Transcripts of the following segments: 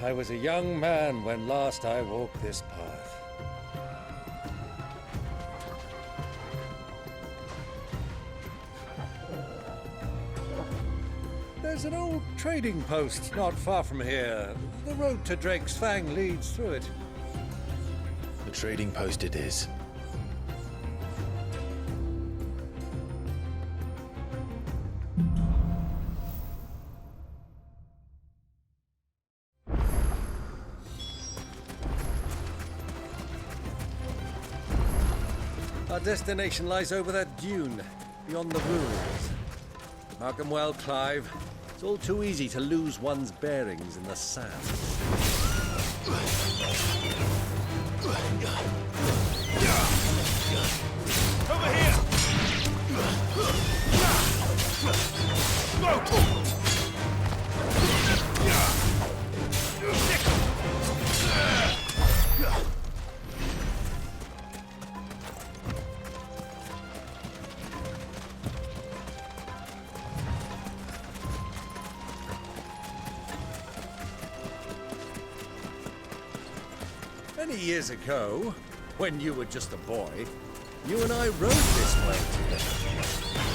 I was a young man when last I walked this path. There's an old trading post not far from here. The road to Drake's Fang leads through it. The trading post it is. Our destination lies over that dune, beyond the ruins. Mark 'em well, Clive. It's all too easy to lose one's bearings in the sand. Over here! Many years ago, when you were just a boy, you and I rode this way together,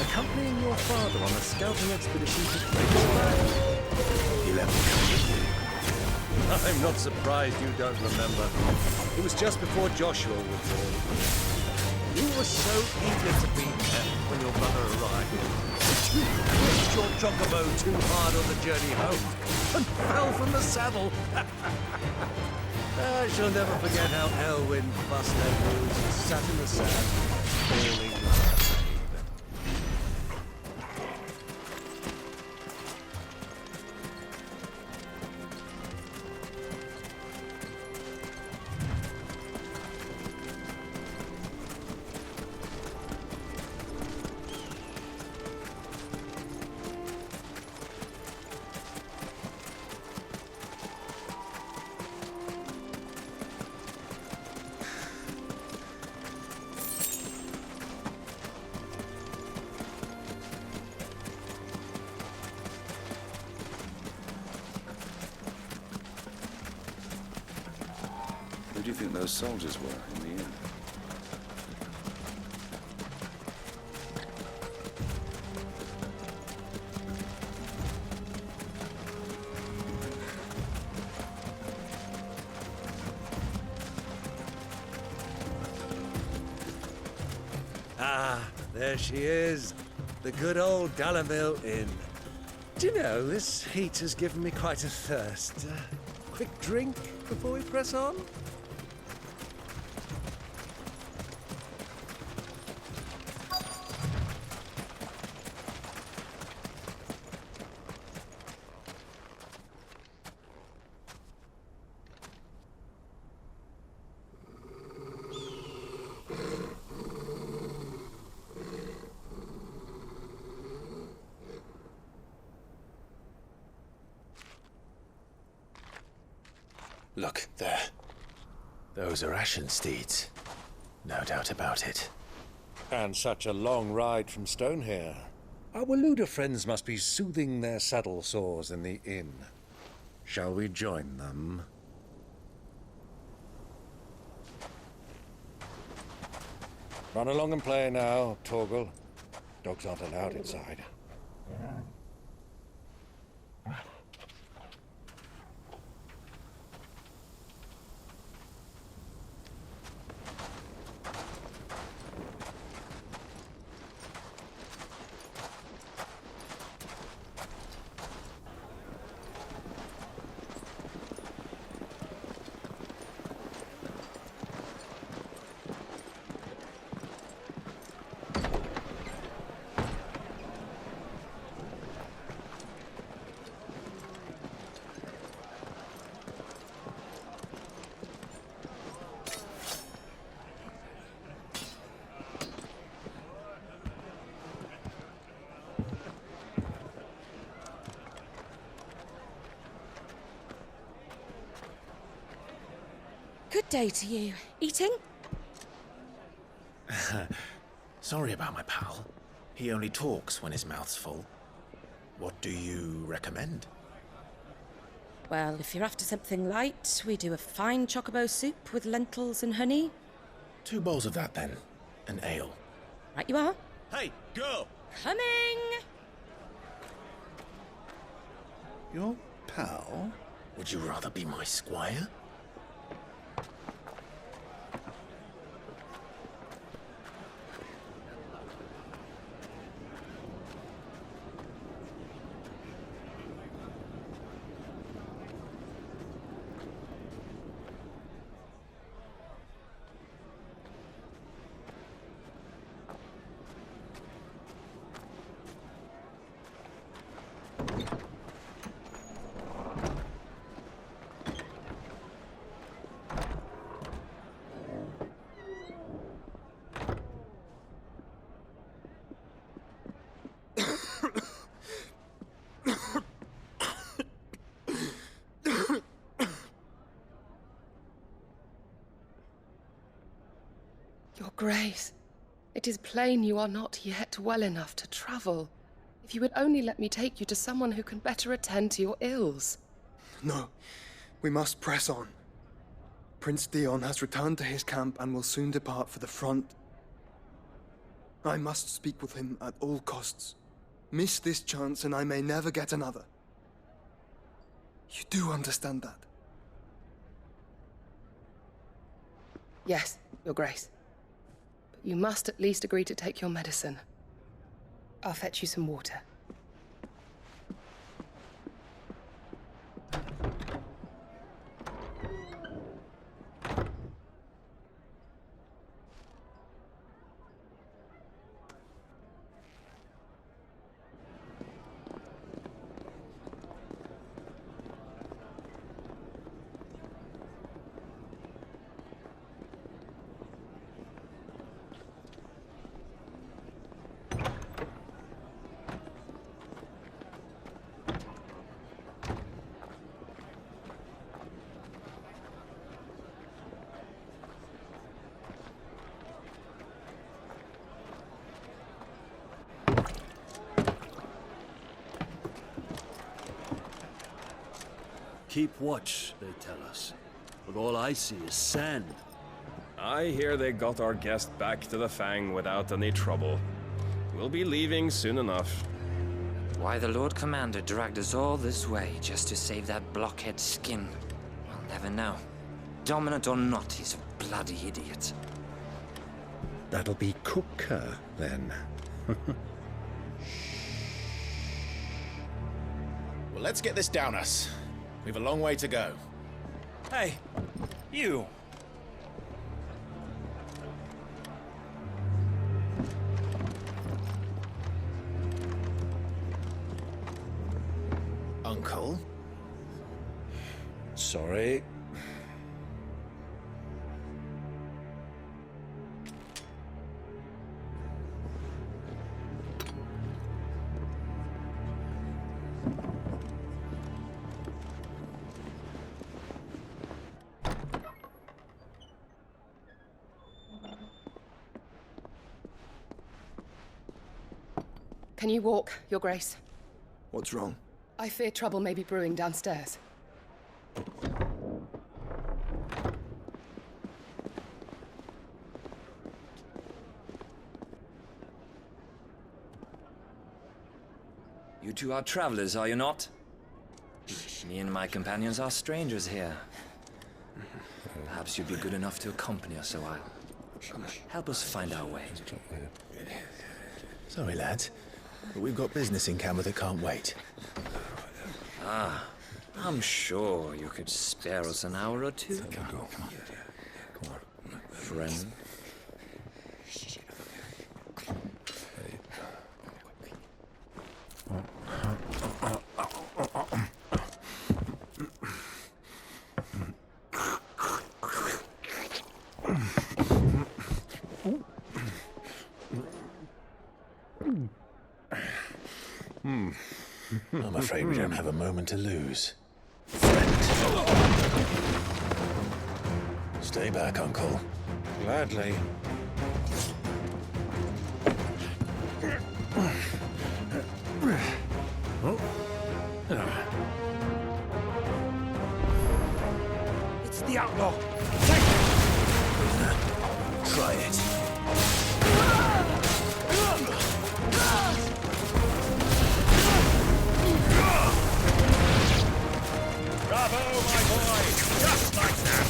accompanying your father on a scouting expedition to Drake's Fang. He let me come with you. I'm not surprised you don't remember. It was just before Joshua was born. You were so eager to be there when your brother arrived. You pushed your chocobo too hard on the journey home and fell from the saddle. I shall never forget how Elwyn fussed their moves and sat in the sand, falling like a babe. Who do you think those soldiers were in the end? Ah, there she is. The good old Dalamil Inn. Do you know, this heat has given me quite a thirst. Quick drink before we press on? Look, there. Those are ashen steeds. No doubt about it. And such a long ride from Stone here. Our Wlll friends must be soothing their saddle sores in the inn. Shall we join them? Run along and play now, Torgal. Dogs aren't allowed inside. Good day to you. Eating? Sorry about my pal. He only talks when his mouth's full. What do you recommend? Well, if you're after something light, we do a fine chocobo soup with lentils and honey. 2 bowls of that, then. An ale. Right you are. Hey, go! Coming! Your pal? Would you rather be my squire? Your Grace, it is plain you are not yet well enough to travel. If you would only let me take you to someone who can better attend to your ills. No, we must press on. Prince Dion has returned to his camp and will soon depart for the front. I must speak with him at all costs. Miss this chance and I may never get another. You do understand that? Yes, Your Grace. But you must at least agree to take your medicine. I'll fetch you some water. Keep watch, they tell us. But all I see is sand. I hear they got our guest back to the Fang without any trouble. We'll be leaving soon enough. Why the Lord Commander dragged us all this way just to save that blockhead skin, we'll never know. Dominant or not, he's a bloody idiot. That'll be Cooker, then. Well, let's get this down us. We've a long way to go. Hey, you! Uncle? Sorry. Can you walk, Your Grace? What's wrong? I fear trouble may be brewing downstairs. You two are travelers, are you not? Me and my companions are strangers here. Perhaps you'd be good enough to accompany us a while. Help us find our way. Sorry, lads, but we've got business in camera that can't wait. Ah, I'm sure you could spare us an hour or two. Come on. Friend. I'm afraid we don't have a moment to lose. Stay back, Uncle. Gladly. the outlaw! Try it. Bravo, my boy! Just like that!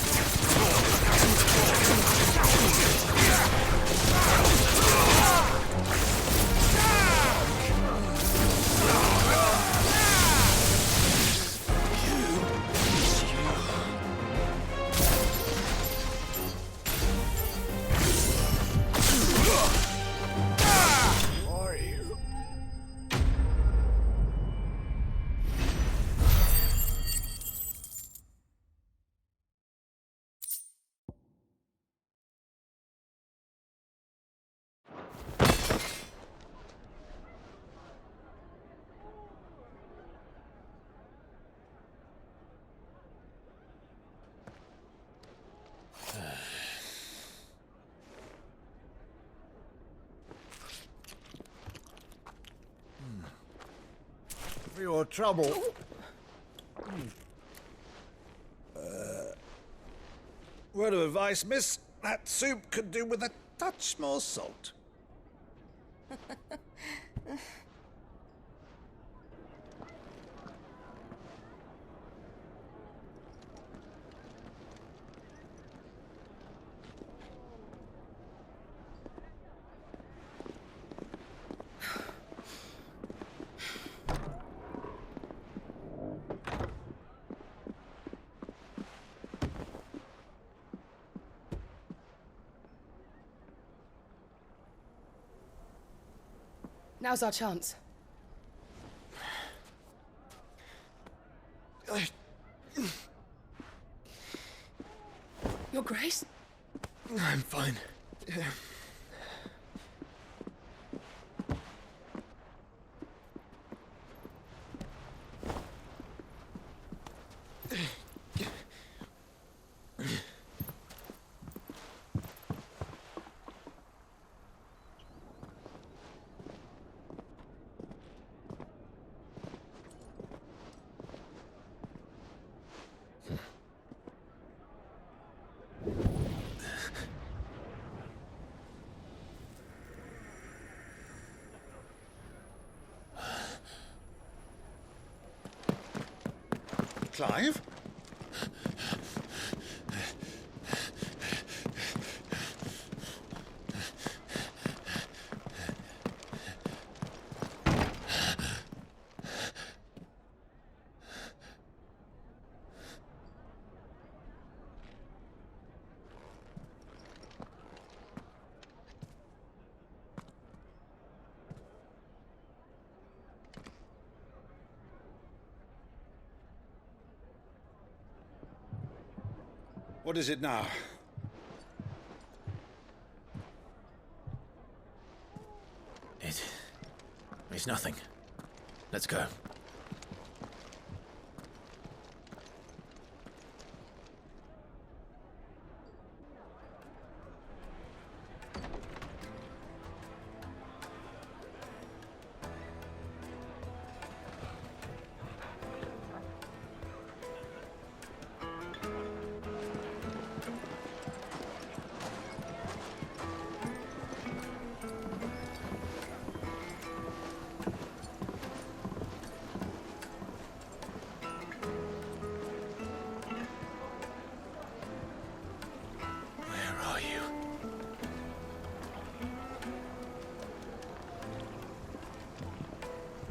For your trouble. Word of advice, miss. That soup could do with a touch more salt. Now's our chance. Your Grace? I'm fine. Clive? What is it now? It's nothing. Let's go.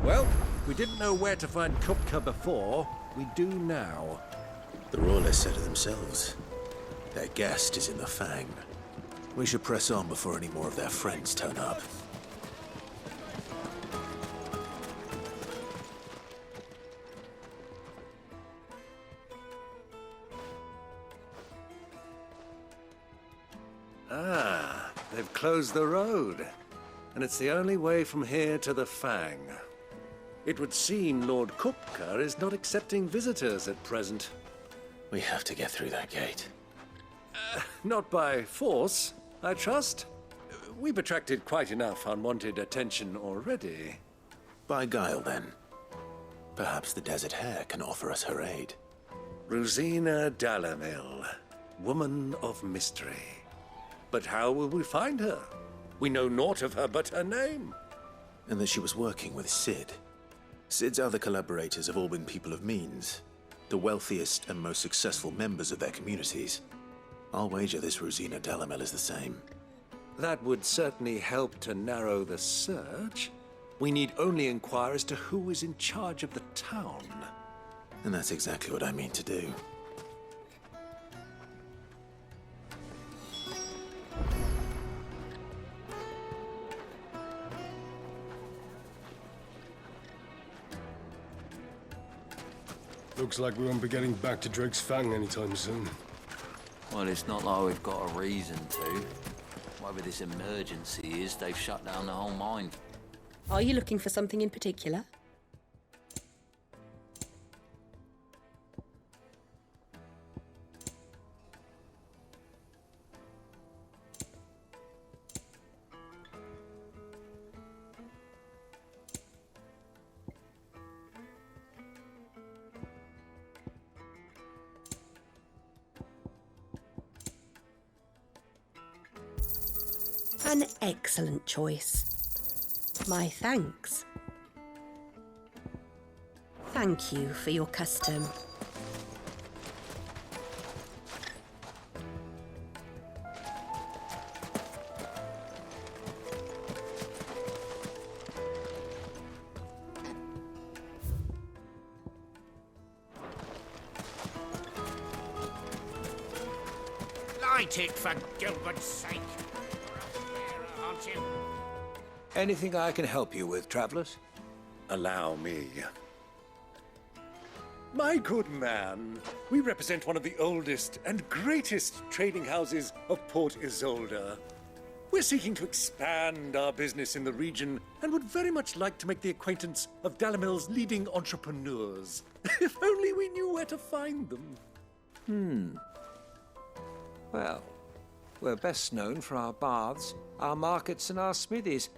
Well, we didn't know where to find Kupka before. We do now. The Royalists said it themselves. Their guest is in the Fang. We should press on before any more of their friends turn up. Ah, they've closed the road. And it's the only way from here to the Fang. It would seem Lord Kupka is not accepting visitors at present. We have to get through that gate. Not by force, I trust. We've attracted quite enough unwanted attention already. By guile, then. Perhaps the Desert Hare can offer us her aid. Rosina Dalamil, woman of mystery. But how will we find her? We know naught of her but her name. And that she was working with Sid. Sid's other collaborators have all been people of means, the wealthiest and most successful members of their communities. I'll wager this Rosina Dalamil is the same. That would certainly help to narrow the search. We need only inquire as to who is in charge of the town. And that's exactly what I mean to do. Looks like we won't be getting back to Drake's Fang anytime soon. Well, it's not like we've got a reason to. Whatever this emergency is, they've shut down the whole mine. Are you looking for something in particular? An excellent choice. My thanks. Thank you for your custom. Light it, for Gilbert's sake. Aren't you? Anything I can help you with, travelers? Allow me. My good man, we represent one of the oldest and greatest trading houses of Port Isolde. We're seeking to expand our business in the region and would very much like to make the acquaintance of Dalamil's leading entrepreneurs. If only we knew where to find them. Well, we're best known for our baths, our markets, and our smithies.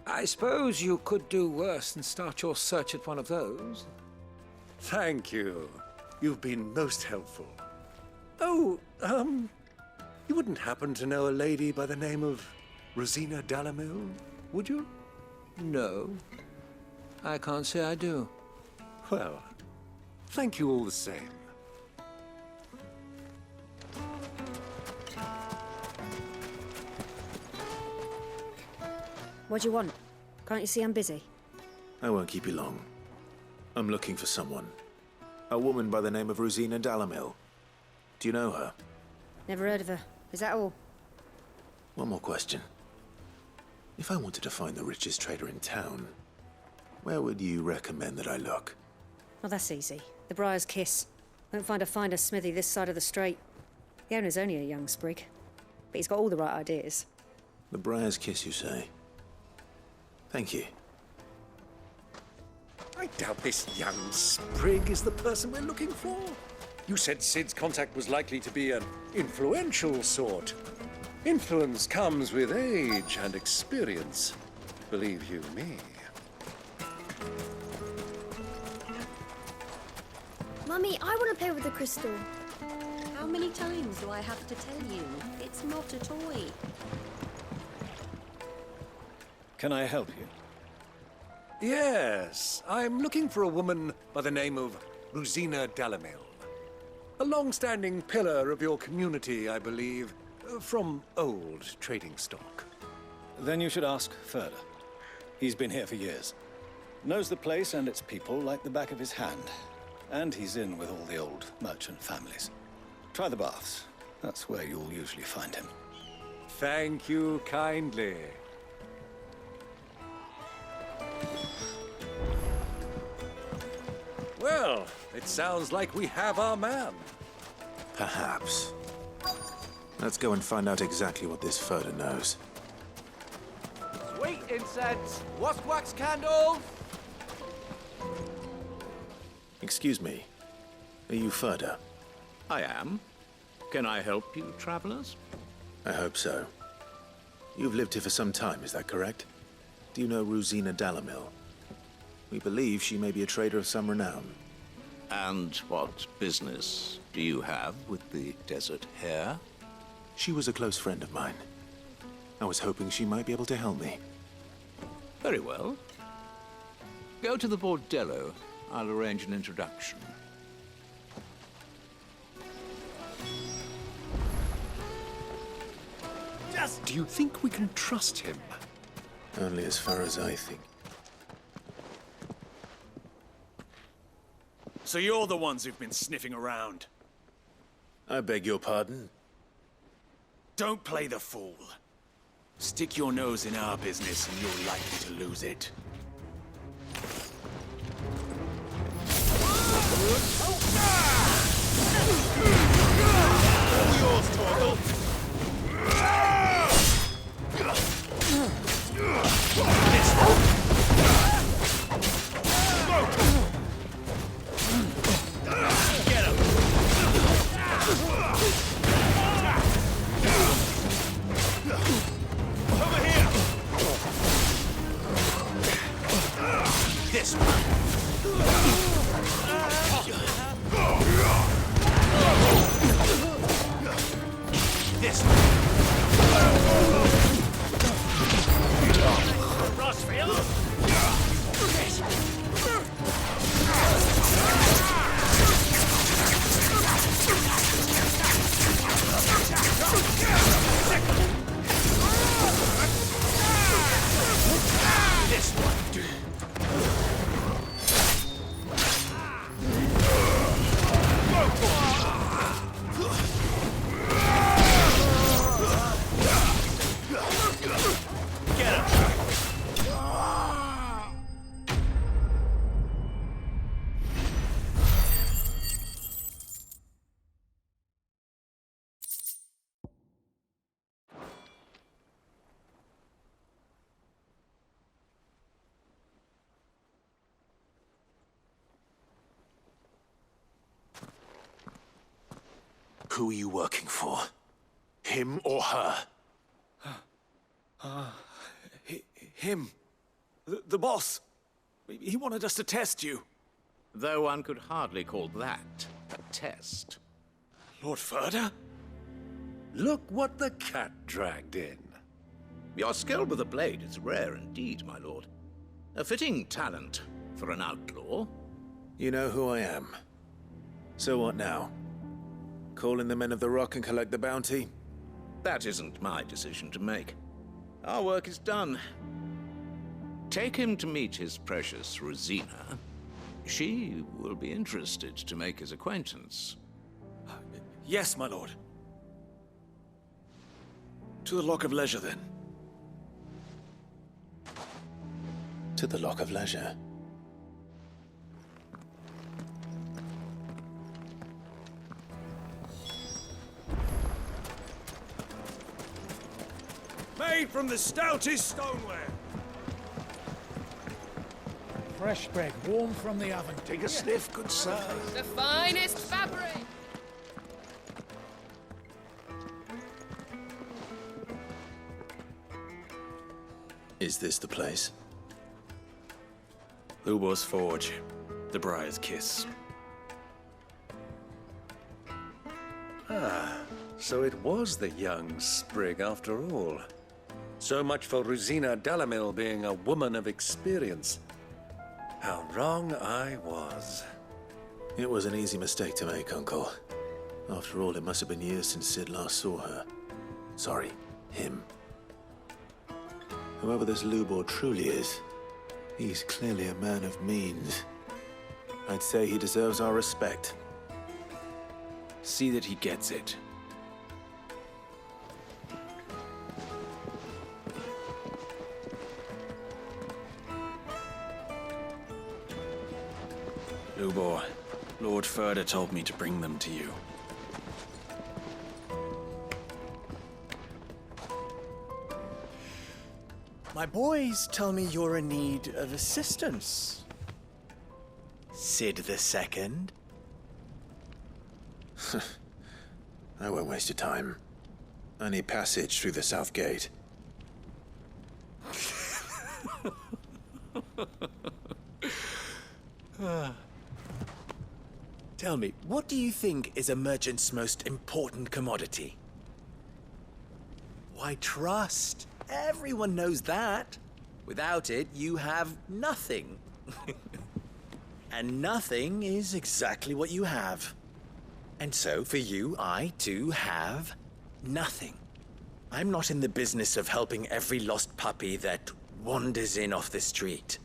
I suppose you could do worse than start your search at one of those. Thank you. You've been most helpful. Oh, you wouldn't happen to know a lady by the name of Rosina Dalamil, would you? No, I can't say I do. Well, thank you all the same. What do you want? Can't you see I'm busy? I won't keep you long. I'm looking for someone. A woman by the name of Rosina Dalamil. Do you know her? Never heard of her. Is that all? One more question. If I wanted to find the richest trader in town, where would you recommend that I look? Well, that's easy. The Briar's Kiss. Won't find a finer smithy this side of the strait. The owner's only a young sprig, but he's got all the right ideas. The Briar's Kiss, you say? Thank you. I doubt this young sprig is the person we're looking for. You said Sid's contact was likely to be an influential sort. Influence comes with age and experience, believe you me. Mummy, I want to play with the crystal. How many times do I have to tell you? It's not a toy. Can I help you? Yes, I'm looking for a woman by the name of Rosina Dalamil. A long-standing pillar of your community, I believe, from old trading stock. Then you should ask Ferda. He's been here for years. Knows the place and its people like the back of his hand. And he's in with all the old merchant families. Try the baths. That's where you'll usually find him. Thank you kindly. Well, it sounds like we have our man. Perhaps. Let's go and find out exactly what this Ferda knows. Sweet incense, wasp wax candles. Excuse me. Are you Ferda? I am. Can I help you, travelers? I hope so. You've lived here for some time, is that correct? Do you know Rosina Dalamil? We believe she may be a trader of some renown. And what business do you have with the desert hare? She was a close friend of mine. I was hoping she might be able to help me. Very well. Go to the Bordello. I'll arrange an introduction. Do you think we can trust him? Only as far as I think. So you're the ones who've been sniffing around? I beg your pardon? Don't play the fool. Stick your nose in our business and you're likely to lose it. Yours, Torgal. Get him! Over here! This one! This one! Rossfield! This one. Get him. Who are you working for? Him or her? Him. The boss. He wanted us to test you. Though one could hardly call that a test. Lord Ferda? Look what the cat dragged in. Your skill with the blade is rare indeed, my lord. A fitting talent for an outlaw. You know who I am. So what now? Call in the men of the Rock and collect the bounty? That isn't my decision to make. Our work is done. Take him to meet his precious Rosina. She will be interested to make his acquaintance. Yes, my lord. To the Lock of Leisure, then. To the Lock of Leisure. Made from the stoutest stoneware. Fresh bread, warm from the oven. Take a sniff, good sir. The finest fabric! Is this the place? Lubor's Forge. The Briar's Kiss. Ah, so it was the young sprig after all. So much for Rosina Delamil being a woman of experience. How wrong I was. It was an easy mistake to make, Uncle. After all, it must have been years since Sid last saw her. Sorry, him. Whoever this Lubor truly is, he's clearly a man of means. I'd say he deserves our respect. See that he gets it. Lubor, Lord Ferda told me to bring them to you. My boys tell me you're in need of assistance. Sid II? I won't waste your time. I need passage through the south gate. Tell me, what do you think is a merchant's most important commodity? Why, trust. Everyone knows that. Without it, you have nothing. And nothing is exactly what you have. And so, for you, I, too, have nothing. I'm not in the business of helping every lost puppy that wanders in off the street.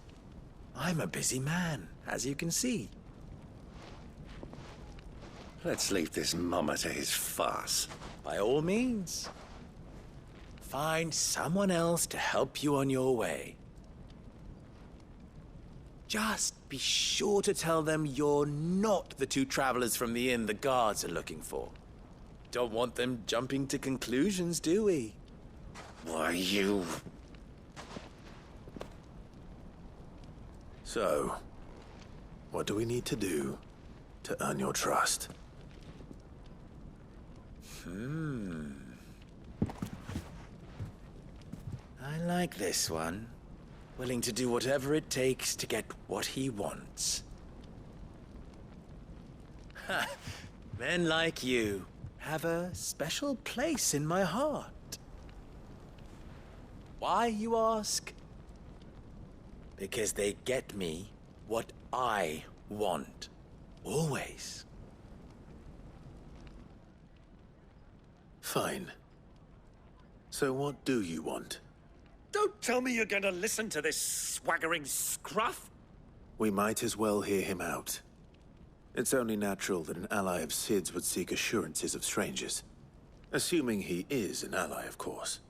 I'm a busy man, as you can see. Let's leave this mummer to his farce. By all means. Find someone else to help you on your way. Just be sure to tell them you're not the two travelers from the inn the guards are looking for. Don't want them jumping to conclusions, do we? Why, you... So, what do we need to do to earn your trust? I like this one. Willing to do whatever it takes to get what he wants. Ha! Men like you have a special place in my heart. Why, you ask? Because they get me what I want. Always. Fine. So what do you want? Don't tell me you're going to listen to this swaggering scruff! We might as well hear him out. It's only natural that an ally of Sid's would seek assurances of strangers. Assuming he is an ally, of course.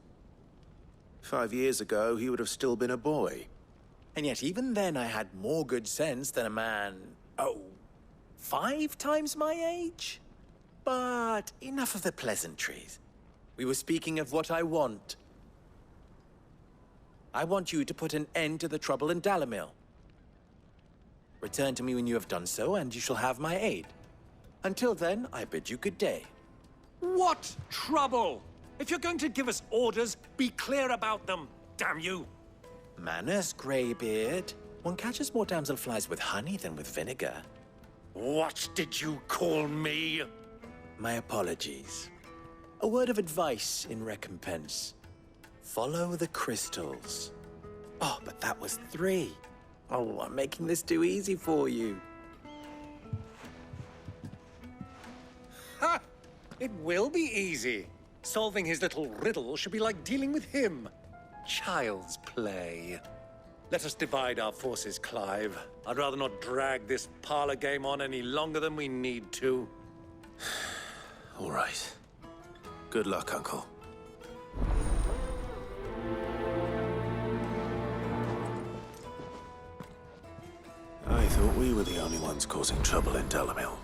5 years ago, he would have still been a boy. And yet even then I had more good sense than a man, 5 times my age? But enough of the pleasantries. We were speaking of what I want. I want you to put an end to the trouble in Dalamil. Return to me when you have done so, and you shall have my aid. Until then, I bid you good day. What trouble? If you're going to give us orders, be clear about them, damn you! Manners, Greybeard. One catches more damselflies with honey than with vinegar. What did you call me? My apologies. A word of advice in recompense. Follow the crystals. Oh, but that was 3. Oh, I'm making this too easy for you. Ha! It will be easy. Solving his little riddle should be like dealing with him. Child's play. Let us divide our forces, Clive. I'd rather not drag this parlor game on any longer than we need to. All right. Good luck, Uncle. I thought we were the only ones causing trouble in Dalamil.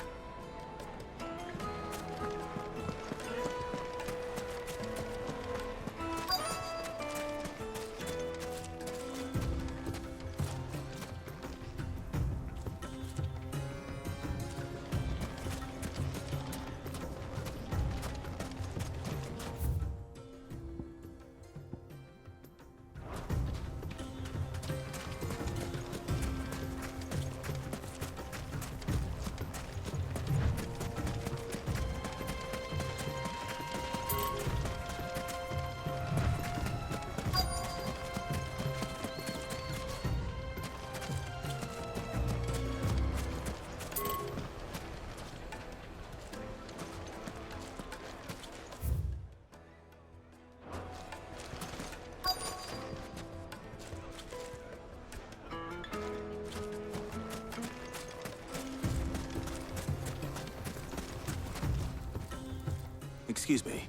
Excuse me.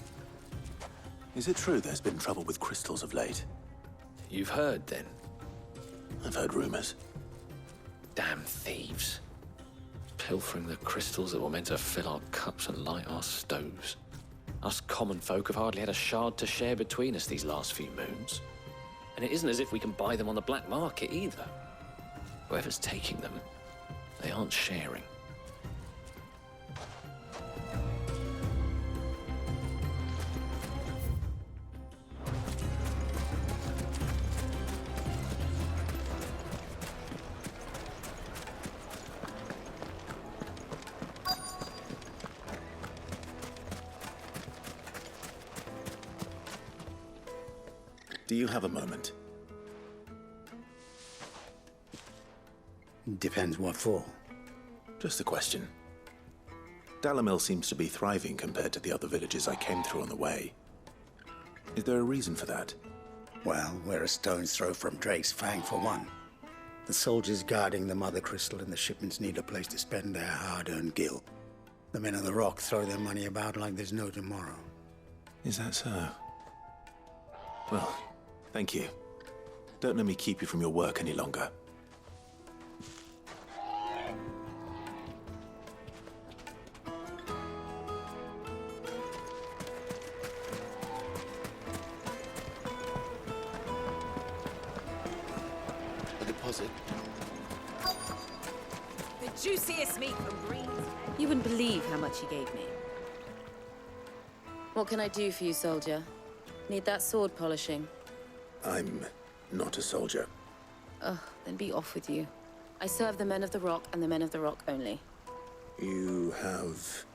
Is it true there's been trouble with crystals of late? You've heard, then? I've heard rumors. Damn thieves. Pilfering the crystals that were meant to fill our cups and light our stoves. Us common folk have hardly had a shard to share between us these last few moons. And it isn't as if we can buy them on the black market either. Whoever's taking them, they aren't sharing. Do you have a moment? Depends what for. Just a question. Dalamil seems to be thriving compared to the other villages I came through on the way. Is there a reason for that? Well, we're a stone's throw from Drake's Fang, for one. The soldiers guarding the Mother Crystal and the shipments need a place to spend their hard-earned gil. The men of the Rock throw their money about like there's no tomorrow. Is that so? Well, thank you. Don't let me keep you from your work any longer. A deposit? The juiciest meat from Green. You wouldn't believe how much he gave me. What can I do for you, soldier? Need that sword polishing? I'm not a soldier. Ugh, then be off with you. I serve the men of the Rock and the men of the Rock only. You have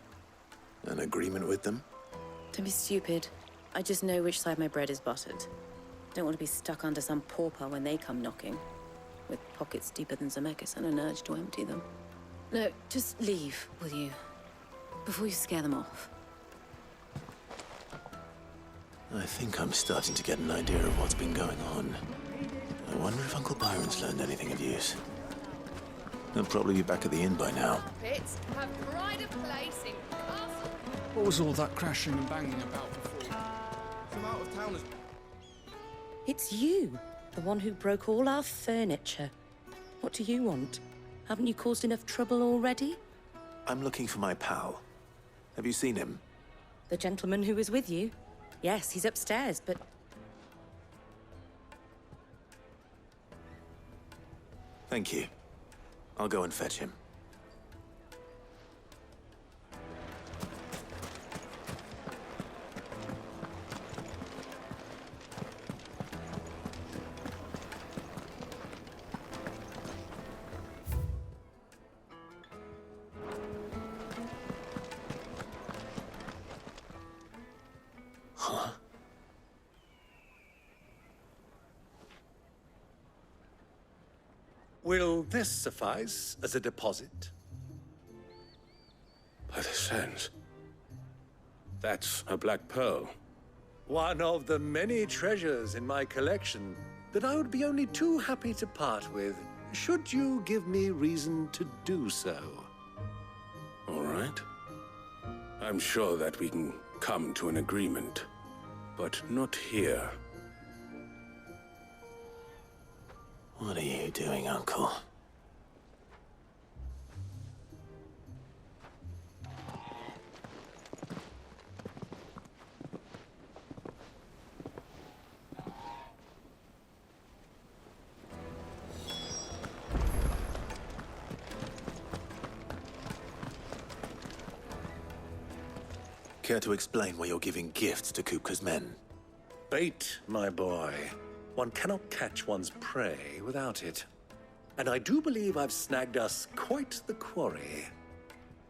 an agreement with them? Don't be stupid. I just know which side my bread is buttered. Don't want to be stuck under some pauper when they come knocking. With pockets deeper than Zemeckis and an urge to empty them. No, just leave, will you? Before you scare them off. I think I'm starting to get an idea of what's been going on. I wonder if Uncle Byron's learned anything of use. He'll probably be back at the inn by now. Pits have pride of place in castle. What was all that crashing and banging about before? Some out-of-towners. It's you, the one who broke all our furniture. What do you want? Haven't you caused enough trouble already? I'm looking for my pal. Have you seen him? The gentleman who was with you? Yes, he's upstairs, but... Thank you. I'll go and fetch him. Huh? Will this suffice as a deposit? By the sands. That's a black pearl. One of the many treasures in my collection that I would be only too happy to part with, should you give me reason to do so. All right. I'm sure that we can come to an agreement, but not here. What are you doing, Uncle? Care to explain why you're giving gifts to Kupka's men? Bait, my boy. One cannot catch one's prey without it. And I do believe I've snagged us quite the quarry.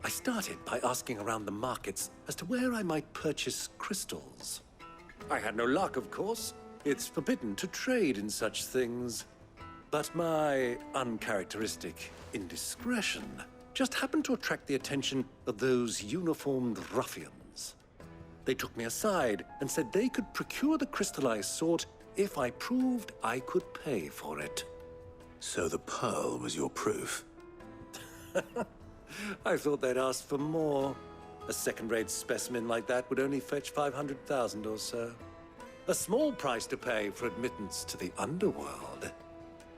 I started by asking around the markets as to where I might purchase crystals. I had no luck, of course. It's forbidden to trade in such things. But my uncharacteristic indiscretion just happened to attract the attention of those uniformed ruffians. They took me aside and said they could procure the crystal I sought if I proved I could pay for it. So the pearl was your proof? I thought they'd ask for more. A second-rate specimen like that would only fetch 500,000 or so. A small price to pay for admittance to the underworld.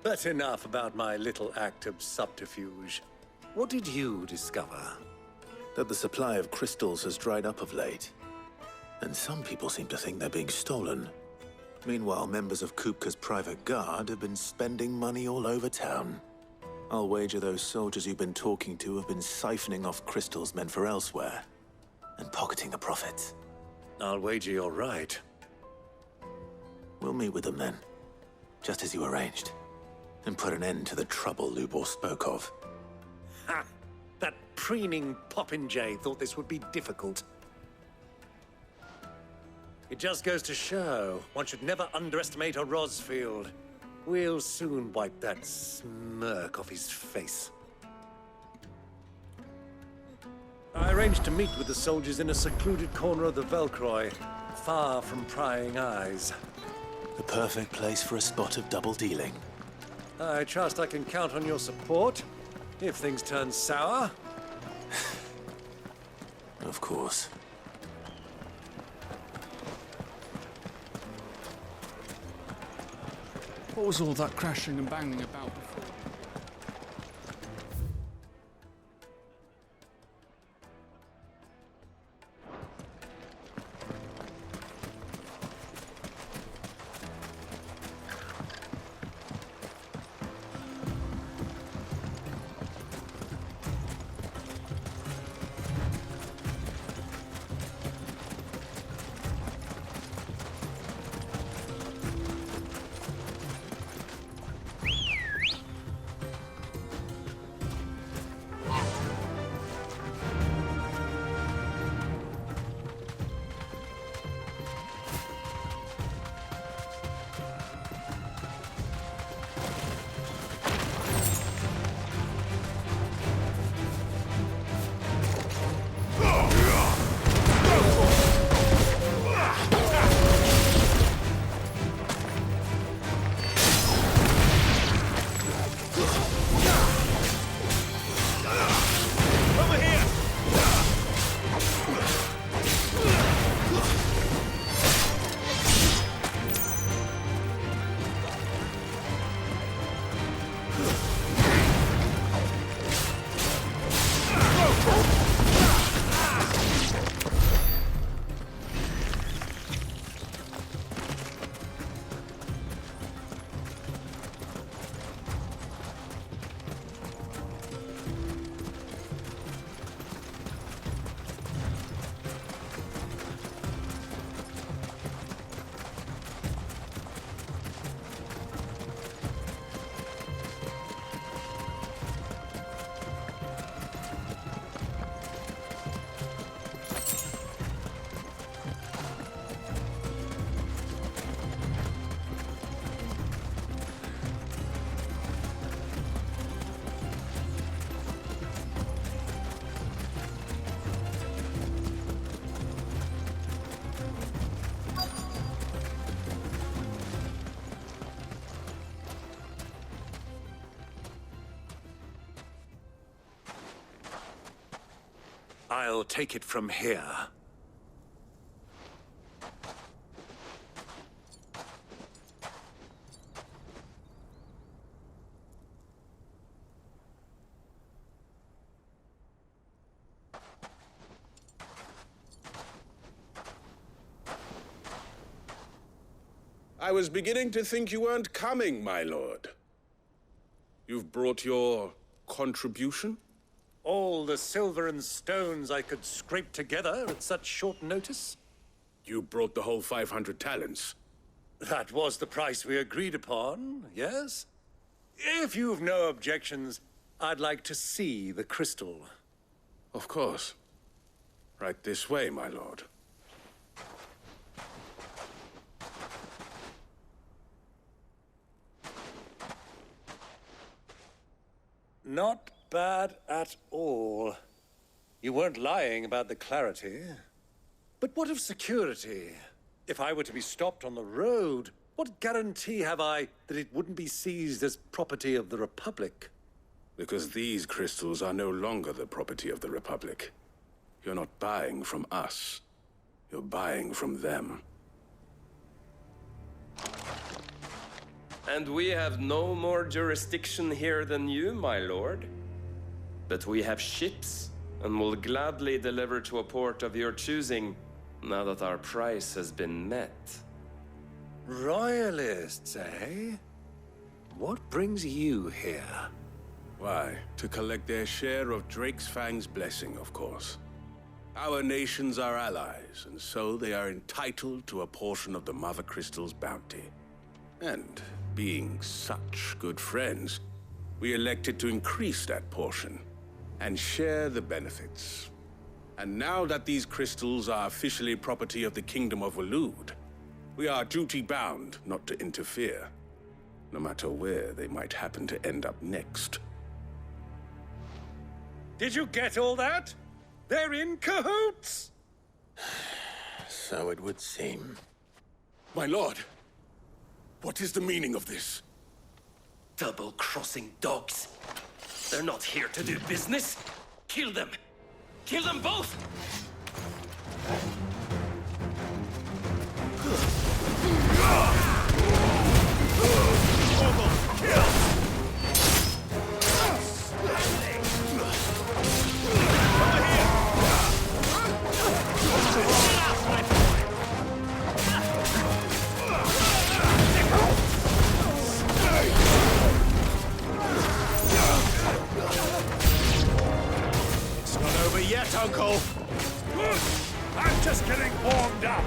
But enough about my little act of subterfuge. What did you discover? That the supply of crystals has dried up of late. And some people seem to think they're being stolen. Meanwhile, members of Kupka's private guard have been spending money all over town. I'll wager those soldiers you've been talking to have been siphoning off crystals meant for elsewhere, and pocketing the profits. I'll wager you're right. We'll meet with them then, just as you arranged, and put an end to the trouble Lubor spoke of. Ha! That preening popinjay thought this would be difficult. It just goes to show one should never underestimate a Rosfield. We'll soon wipe that smirk off his face. I arranged to meet with the soldiers in a secluded corner of the Velcroy, far from prying eyes. The perfect place for a spot of double dealing. I trust I can count on your support, if things turn sour. Of course. What was all that crashing and banging about before? I'll take it from here. I was beginning to think you weren't coming, my lord. You've brought your contribution? All the silver and stones I could scrape together at such short notice? You brought the whole 500 talents. That was the price we agreed upon, yes? If you've no objections, I'd like to see the crystal. Of course. Right this way, my lord. Not bad at all. You weren't lying about the clarity. But what of security? If I were to be stopped on the road, what guarantee have I that it wouldn't be seized as property of the Republic? Because these crystals are no longer the property of the Republic. You're not buying from us. You're buying from them. And we have no more jurisdiction here than you, my lord. But we have ships, and will gladly deliver to a port of your choosing, now that our price has been met. Royalists, eh? What brings you here? Why, to collect their share of Fang's blessing, of course. Our nations are allies, and so they are entitled to a portion of the Mother Crystal's bounty. And being such good friends, we elected to increase that portion and share the benefits. And now that these crystals are officially property of the Kingdom of Wlll, we are duty-bound not to interfere, no matter where they might happen to end up next. Did you get all that? They're in cahoots! So it would seem. My lord, what is the meaning of this? Double-crossing dogs. They're not here to do business. Kill them! Kill them both! It's not over yet, Uncle! I'm just getting warmed up!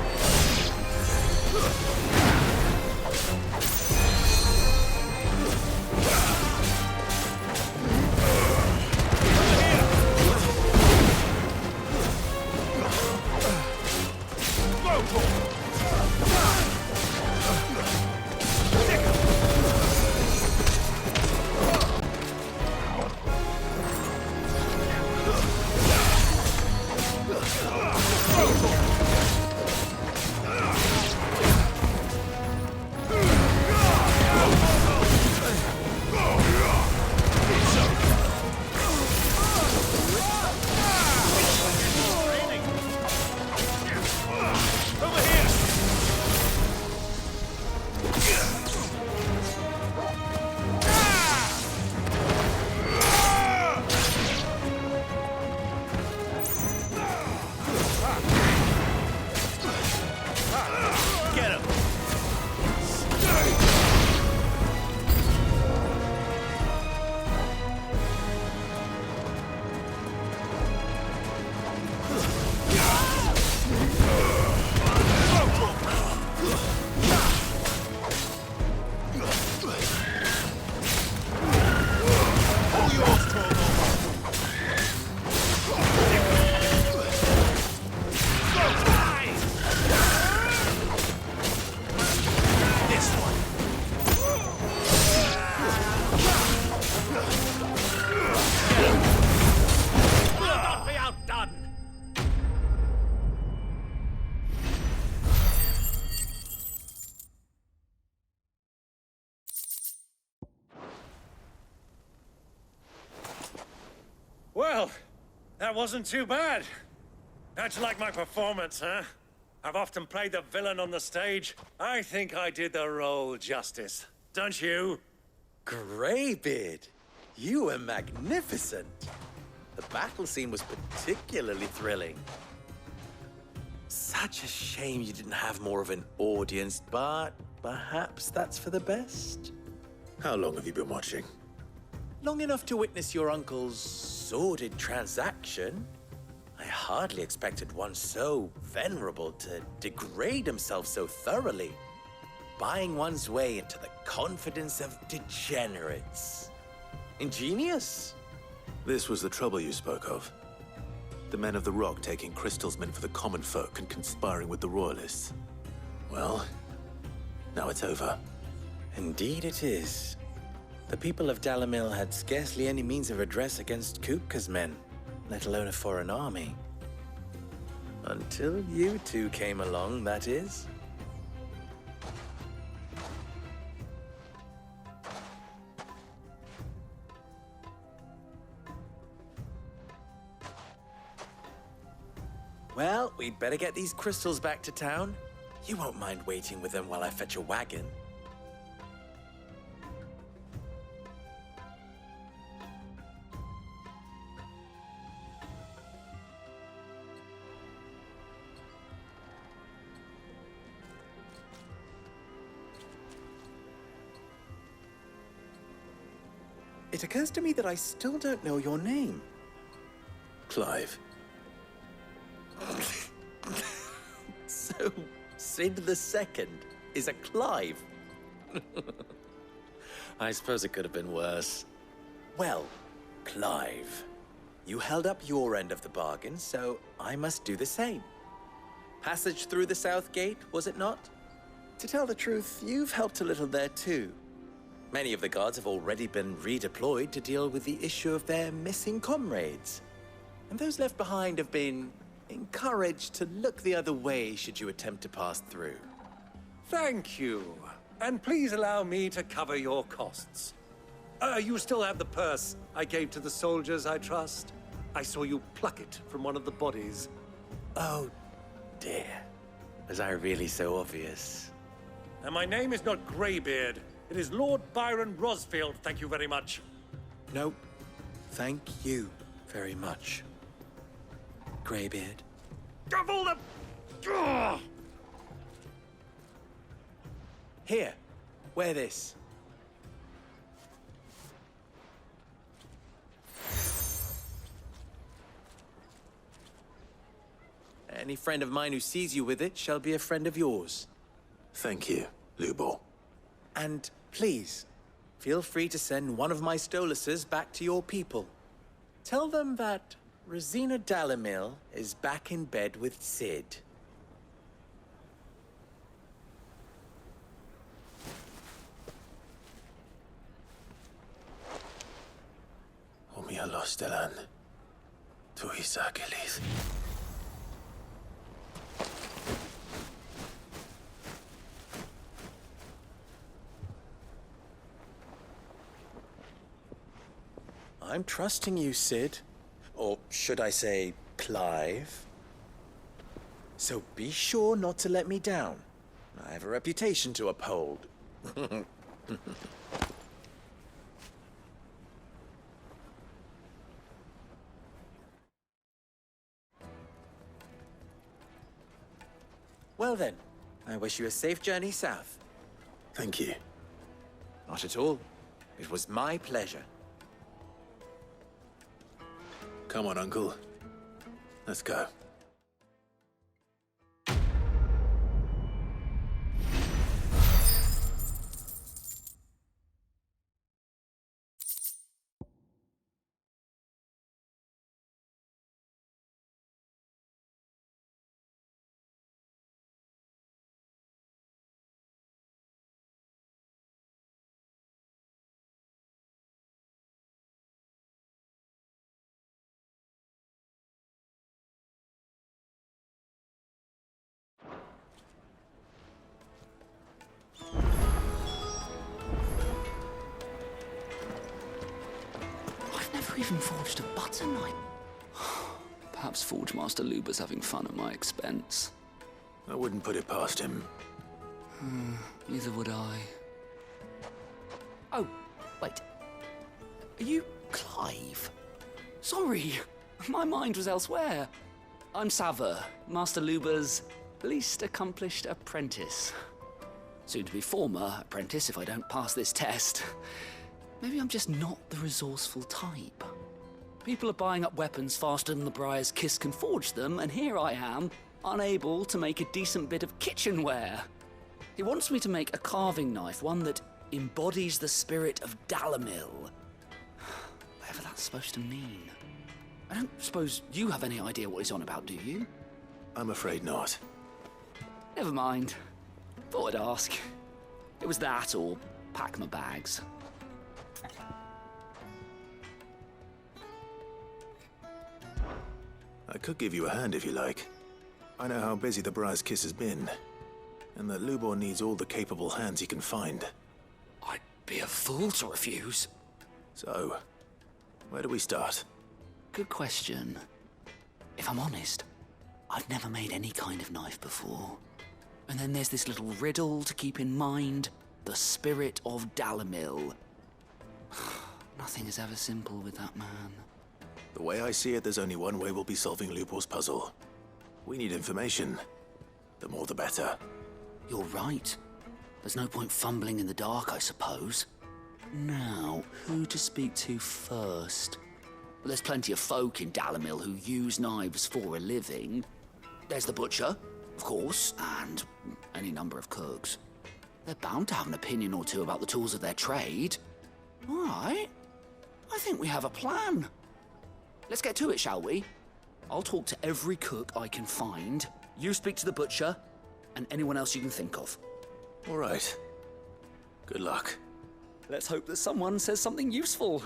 Well, that wasn't too bad. How'd you like my performance, huh? I've often played the villain on the stage. I think I did the role justice. Don't you? Greybeard, you were magnificent. The battle scene was particularly thrilling. Such a shame you didn't have more of an audience, but perhaps that's for the best. How long have you been watching? Long enough to witness your uncle's sordid transaction. I hardly expected one so venerable to degrade himself so thoroughly, buying one's way into the confidence of degenerates. Ingenious. This was the trouble you spoke of. The men of the Rock taking crystals meant for the common folk and conspiring with the Royalists. Well, now it's over. Indeed it is. The people of Dalamil had scarcely any means of redress against Kupka's men, let alone a foreign army. Until you two came along, that is. Well, we'd better get these crystals back to town. You won't mind waiting with them while I fetch a wagon. It occurs to me that I still don't know your name. Clive. So, Sid the Second is a Clive? I suppose it could have been worse. Well, Clive, You held up your end of the bargain, so I must do the same. Passage through the South Gate, was it not? To tell the truth, you've helped a little there too. Many of the guards have already been redeployed to deal with the issue of their missing comrades. And those left behind have been encouraged to look the other way should you attempt to pass through. Thank you. And please allow me to cover your costs. You still have the purse I gave to the soldiers, I trust? I saw you pluck it from one of the bodies. Oh, dear. Was I really so obvious? And my name is not Greybeard. It is Lord Byron Rosfield, thank you very much. Nope. Thank you very much, Greybeard. Of all the... Ugh! Here, wear this. Any friend of mine who sees you with it shall be a friend of yours. Thank you, Wlll. And please, feel free to send one of my Stoluses back to your people. Tell them that Rosina Dalamil is back in bed with Sid. Omia Lostelan. Tuisa Kelis. I'm trusting you, Sid. Or should I say, Clive. So be sure not to let me down. I have a reputation to uphold. Well then, I wish you a safe journey south. Thank you. Not at all. It was my pleasure. Come on, Uncle. Let's go. Even forged a butter knife. Perhaps Forge Master Luber's having fun at my expense. I wouldn't put it past him. Neither would I. Oh, wait. Are you Clive? Sorry, my mind was elsewhere. I'm Sava, Master Luber's least accomplished apprentice. Soon to be former apprentice if I don't pass this test. Maybe I'm just not the resourceful type. People are buying up weapons faster than the Briar's Kiss can forge them, and here I am, unable to make a decent bit of kitchenware. He wants me to make a carving knife, one that embodies the spirit of Dalamil. Whatever that's supposed to mean. I don't suppose you have any idea what he's on about, do you? I'm afraid not. Never mind. Thought I'd ask. It was that, or pack my bags. I could give you a hand if you like. I know how busy the Briar's Kiss has been, and that Lubor needs all the capable hands he can find. I'd be a fool to refuse. So, where do we start? Good question. If I'm honest, I've never made any kind of knife before. And then there's this little riddle to keep in mind. The spirit of Dalamil. Nothing is ever simple with that man. The way I see it, there's only one way we'll be solving Lubor's puzzle. We need information. The more the better. You're right. There's no point fumbling in the dark, I suppose. Now, who to speak to first? Well, there's plenty of folk in Dalamil who use knives for a living. There's the butcher, of course, and any number of cooks. They're bound to have an opinion or two about the tools of their trade. All right. I think we have a plan. let's get to it, shall we? I'll talk to every cook I can find. You speak to the butcher, and anyone else you can think of. All right. Good luck. Let's hope that someone says something useful.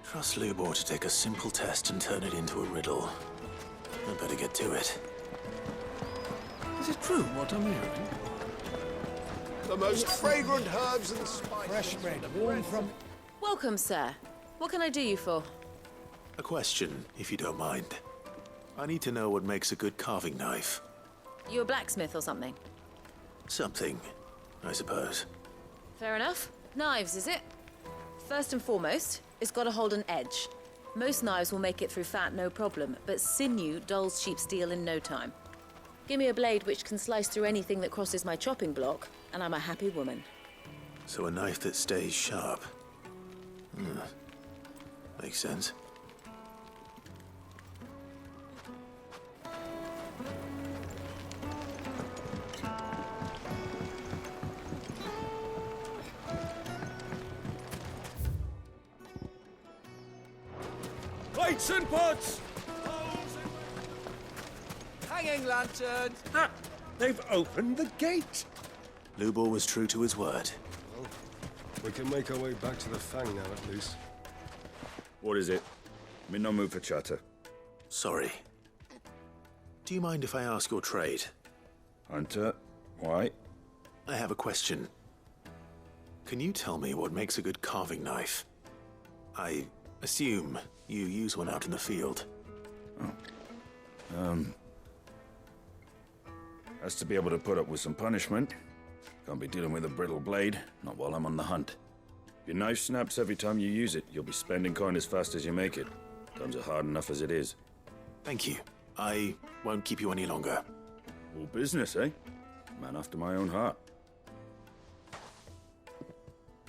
Trust Lubor to take a simple test and turn it into a riddle. I better get to it. Is it true what I'm hearing? The most fragrant herbs and spices. Fresh bread, warm from... Welcome, sir. What can I do you for? A question, if you don't mind. I need to know what makes a good carving knife. You a blacksmith or something? Something, I suppose. Fair enough. Knives, is it? First and foremost, it's got to hold an edge. Most knives will make it through fat, no problem, but sinew dulls cheap steel in no time. Give me a blade which can slice through anything that crosses my chopping block, and I'm a happy woman. So a knife that stays sharp. Makes sense. Plates and pots! Hanging lanterns! Ah! They've opened the gate! Lubor was true to his word. Well, we can make our way back to the Fang now, at least. What is it? I'm in no mood for chatter. Sorry. Do you mind if I ask your trade? Hunter, why? I have a question. Can you tell me what makes a good carving knife? I assume you use one out in the field. Has to be able to put up with some punishment. Can't be dealing with a brittle blade, not while I'm on the hunt. If your knife snaps every time you use it, you'll be spending coin as fast as you make it. Times are hard enough as it is. Thank you. I won't keep you any longer. All business, eh? Man after my own heart.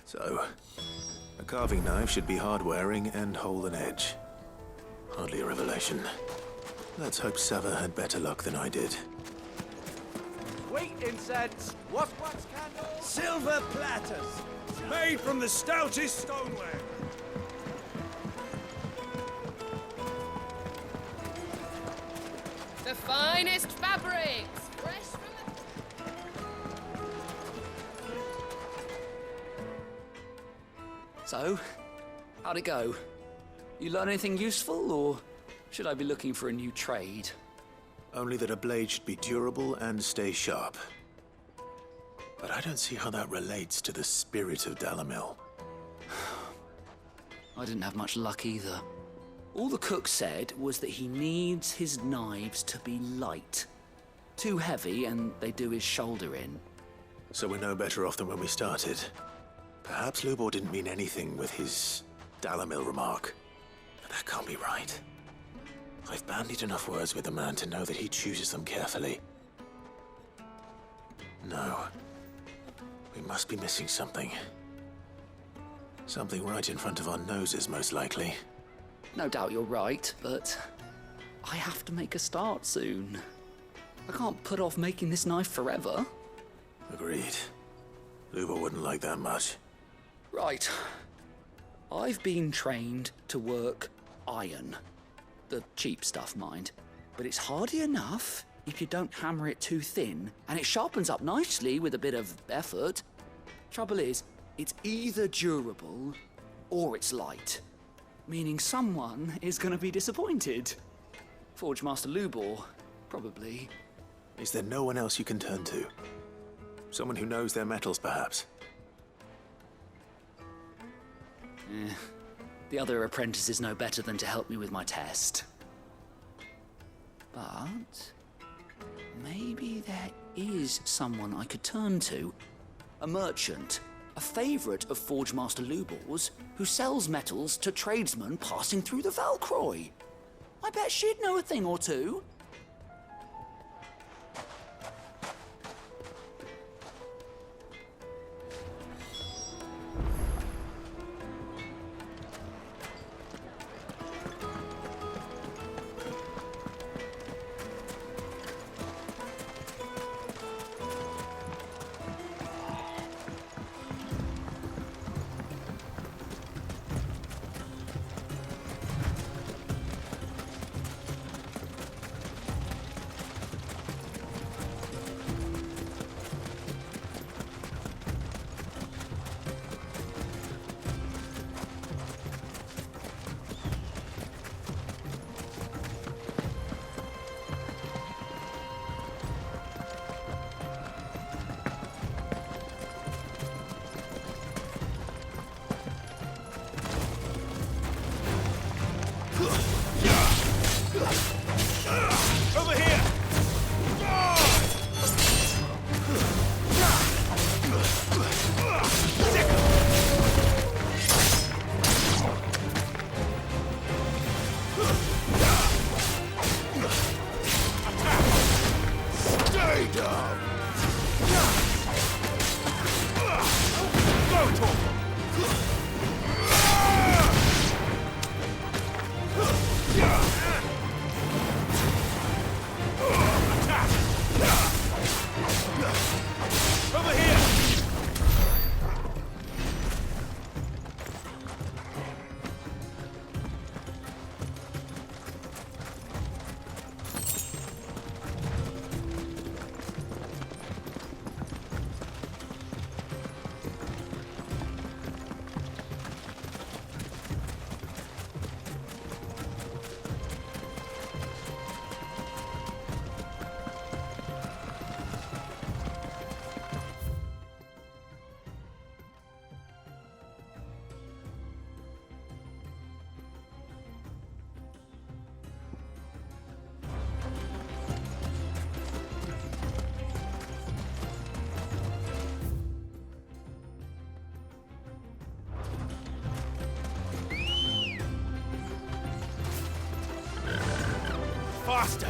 So, a carving knife should be hard-wearing and hold an edge. Hardly a revelation. Let's hope Sava had better luck than I did. Wheat incense, wax candles, Silver platters! Made from the stoutest stoneware! The finest fabrics! Fresh from the... So, how'd it go? You learn anything useful, or should I be looking for a new trade? Only that a blade should be durable and stay sharp. But I don't see how that relates to the spirit of Dalamil. I didn't have much luck either. All the cook said was that he needs his knives to be light. Too heavy and they do his shoulder in. So we're no better off than when we started. Perhaps Lubor didn't mean anything with his Dalamil remark. But that can't be right. I've bandied enough words with the man to know that he chooses them carefully. No. We must be missing something. Something right in front of our noses, most likely. No doubt you're right, but I have to make a start soon. I can't put off making this knife forever. Agreed. Lubor wouldn't like that much. Right. I've been trained to work iron. The cheap stuff, mind. But it's hardy enough if you don't hammer it too thin, and it sharpens up nicely with a bit of effort. Trouble is, it's either durable or it's light. Meaning someone is gonna be disappointed. Forge Master Lubor, probably. Is there no one else you can turn to? Someone who knows their metals, perhaps? The other apprentice is no better than to help me with my test. But maybe there is someone I could turn to. A merchant, a favourite of Forge Master Lubor's, who sells metals to tradesmen passing through the Valcroy. I bet she'd know a thing or two. Faster!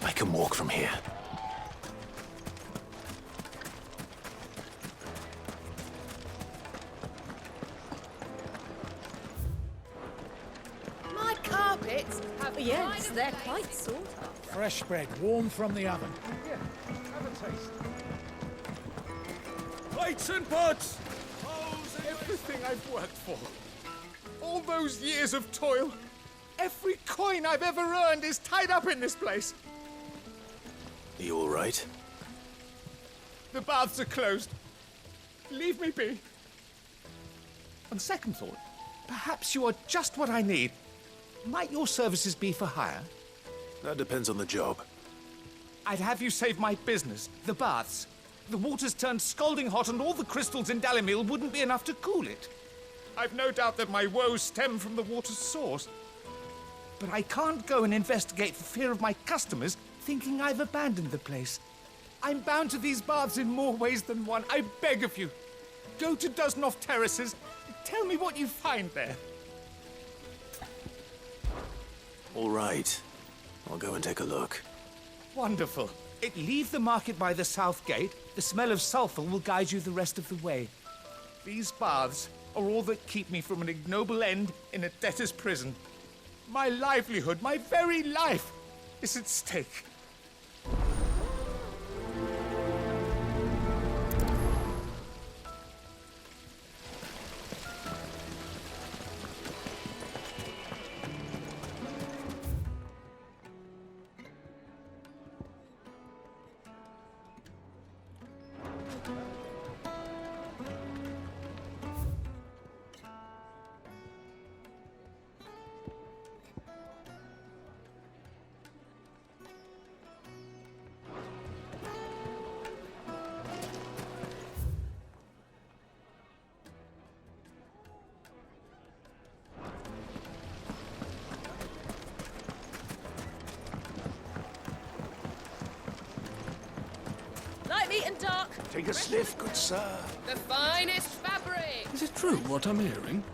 I can walk from here. My carpets have Yes, they're quite sought after. Fresh bread, warm from the oven. Here, have a taste. Plates and pots! Everything I've worked for. All those years of toil. Every coin I've ever earned is tied up in this place. Are you all right? The baths are closed. Leave me be. On second thought, perhaps you are just what I need. Might your services be for hire? That depends on the job. I'd have you save my business, the baths. The water's turned scalding hot and all the crystals in Dalimil wouldn't be enough to cool it. I've no doubt that my woes stem from the water's source. But I can't go and investigate for fear of my customers thinking I've abandoned the place. I'm bound to these baths in more ways than one. I beg of you. Go to Dusnoff Terraces. Tell me what you find there. All right. I'll go and take a look. Wonderful. Leave the market by the south gate. The smell of sulfur will guide you the rest of the way. These baths are all that keep me from an ignoble end in a debtor's prison. My livelihood, my very life, is at stake. Light, meat and dark. Take a sniff, good sir. The finest fabric. Is it true what I'm hearing?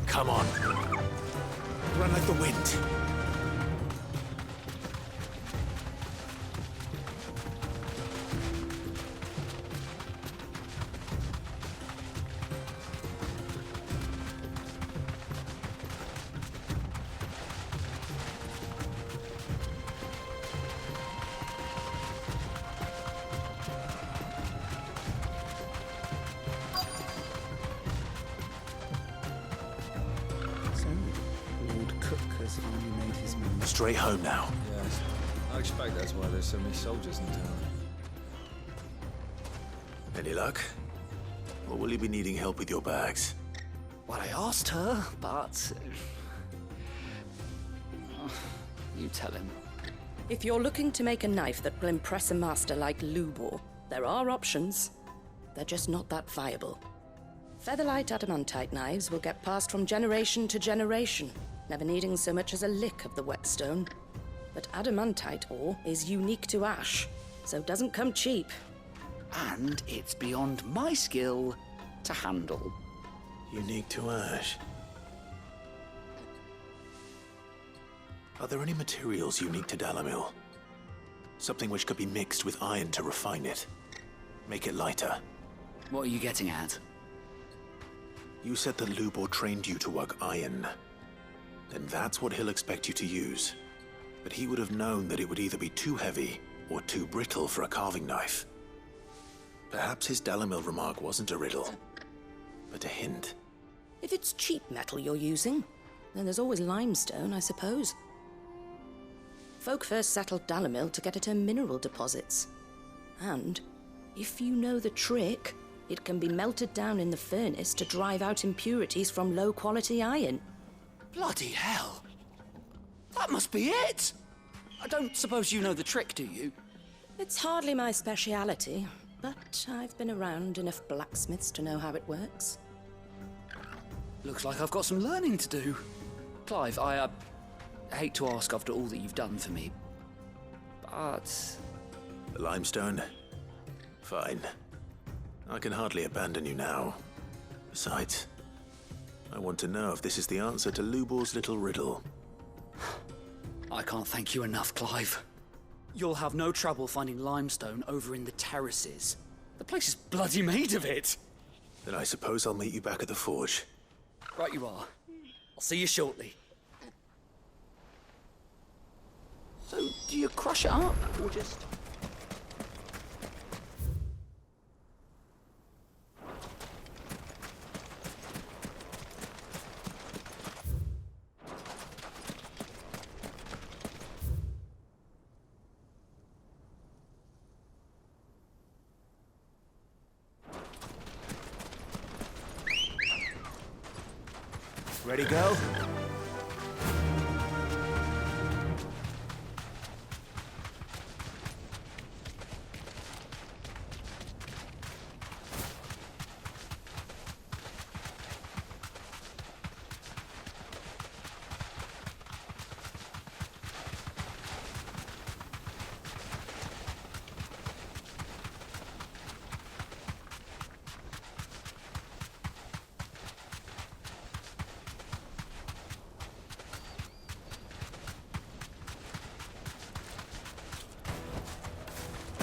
Come on. Run like the wind. Straight home now. Yes. I expect that's why there's so many soldiers in town. Any luck? Or will you be needing help with your bags? Well, I asked her, but... you tell him. If you're looking to make a knife that will impress a master like Lubor, there are options. They're just not that viable. Featherlight adamantite knives will get passed from generation to generation, never needing so much as a lick of the whetstone. But adamantite ore is unique to ash, so it doesn't come cheap. And it's beyond my skill to handle. Unique to ash. Are there any materials unique to Dalimil? Something which could be mixed with iron to refine it. Make it lighter. What are you getting at? You said that Lubor trained you to work iron. Then that's what he'll expect you to use. but he would have known that it would either be too heavy or too brittle for a carving knife. Perhaps his Dalimil remark wasn't a riddle, but a hint. If it's cheap metal you're using, then there's always limestone, I suppose. Folk first settled Dalimil to get at her mineral deposits. And, if you know the trick, it can be melted down in the furnace to drive out impurities from low-quality iron. Bloody hell! That must be it! I don't suppose you know the trick, do you? It's hardly my speciality, but I've been around enough blacksmiths to know how it works. Looks like I've got some learning to do. Clive, I hate to ask after all that you've done for me, but... The limestone? Fine. I can hardly abandon you now. Besides, I want to know if this is the answer to Lubor's little riddle. I can't thank you enough, Clive. You'll have no trouble finding limestone over in the terraces. The place is bloody made of it. Then I suppose I'll meet you back at the forge. Right you are. I'll see you shortly. So, do you crush it up, or just... Ready, go?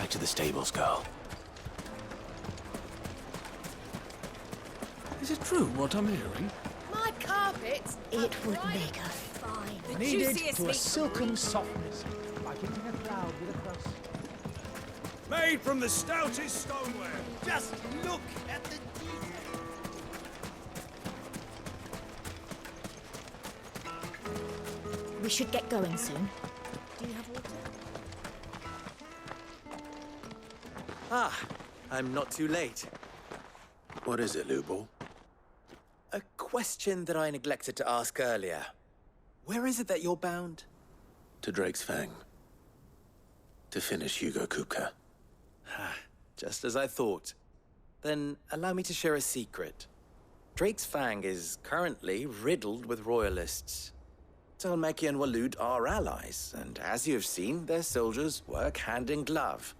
To the stables, girl. Is it true what I'm hearing? My carpets. It would make her fine. The Kneaded juiciest to a meat- silken softness, like hitting a cloud with a crust. Made from the stoutest stoneware. Just look at the We should get going soon. Do you have water? Ah, I'm not too late. What is it, Lubor? A question that I neglected to ask earlier. Where is it that you're bound? To Drake's Fang. To finish Hugo Kupka. Just as I thought. Then allow me to share a secret. Drake's Fang is currently riddled with Royalists. Tolmeki and Wlll are allies, and as you have seen, their soldiers work hand in glove.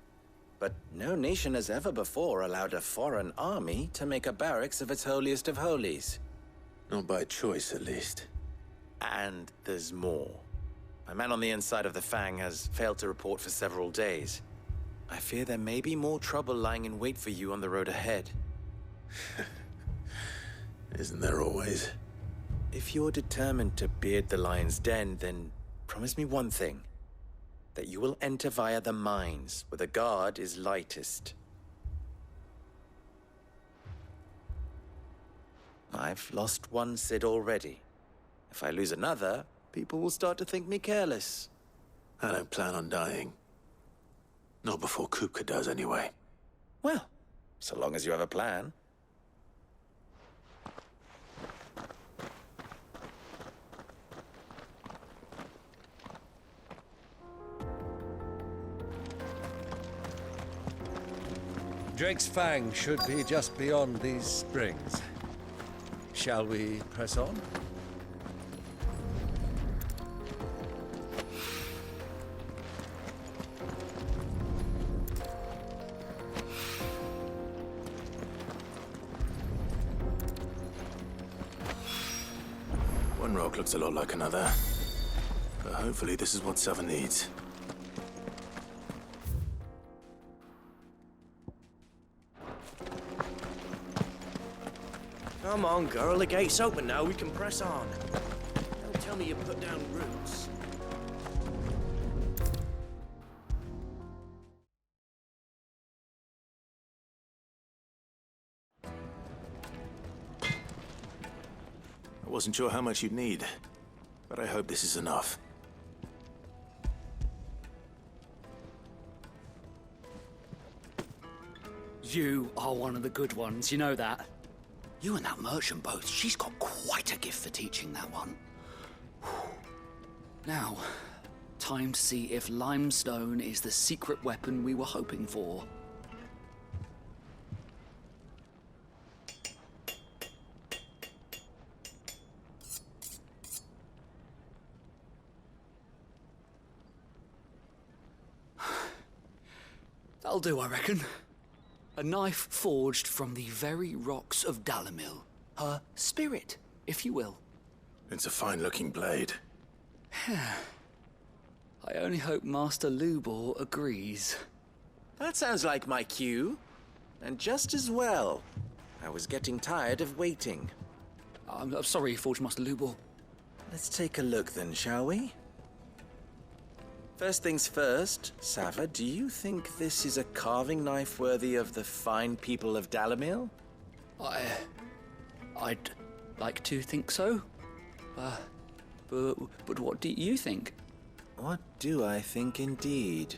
But no nation has ever before allowed a foreign army to make a barracks of its holiest of holies. Not by choice, at least. And there's more. My man on the inside of the Fang has failed to report for several days. I fear there may be more trouble lying in wait for you on the road ahead. Isn't there always? If you're determined to beard the lion's den, then promise me one thing. That you will enter via the mines, where the guard is lightest. I've lost one Cid already. If I lose another, people will start to think me careless. I don't plan on dying. Not before Kupka does, anyway. Well, so long as you have a plan. Drake's Fang should be just beyond these springs. Shall we press on? One rock looks a lot like another. But hopefully this is what Sava needs. Come on, girl, the gate's open now, we can press on. Don't tell me you put down roots. Wasn't sure how much you'd need, but I hope this is enough. You are one of the good ones, you know that? You and that merchant both, she's got quite a gift for teaching, that one. Now, time to see if limestone is the secret weapon we were hoping for. That'll do, I reckon. A knife forged from the very rocks of Dalimil. Her spirit, if you will. It's a fine-looking blade. I only hope Master Lubor agrees. That sounds like my cue. And just as well. I was getting tired of waiting. I'm sorry, Forge Master Lubor. Let's take a look then, shall we? First things first, Sava, do you think this is a carving knife worthy of the fine people of Dalimil? I'd like to think so. But what do you think? What do I think indeed?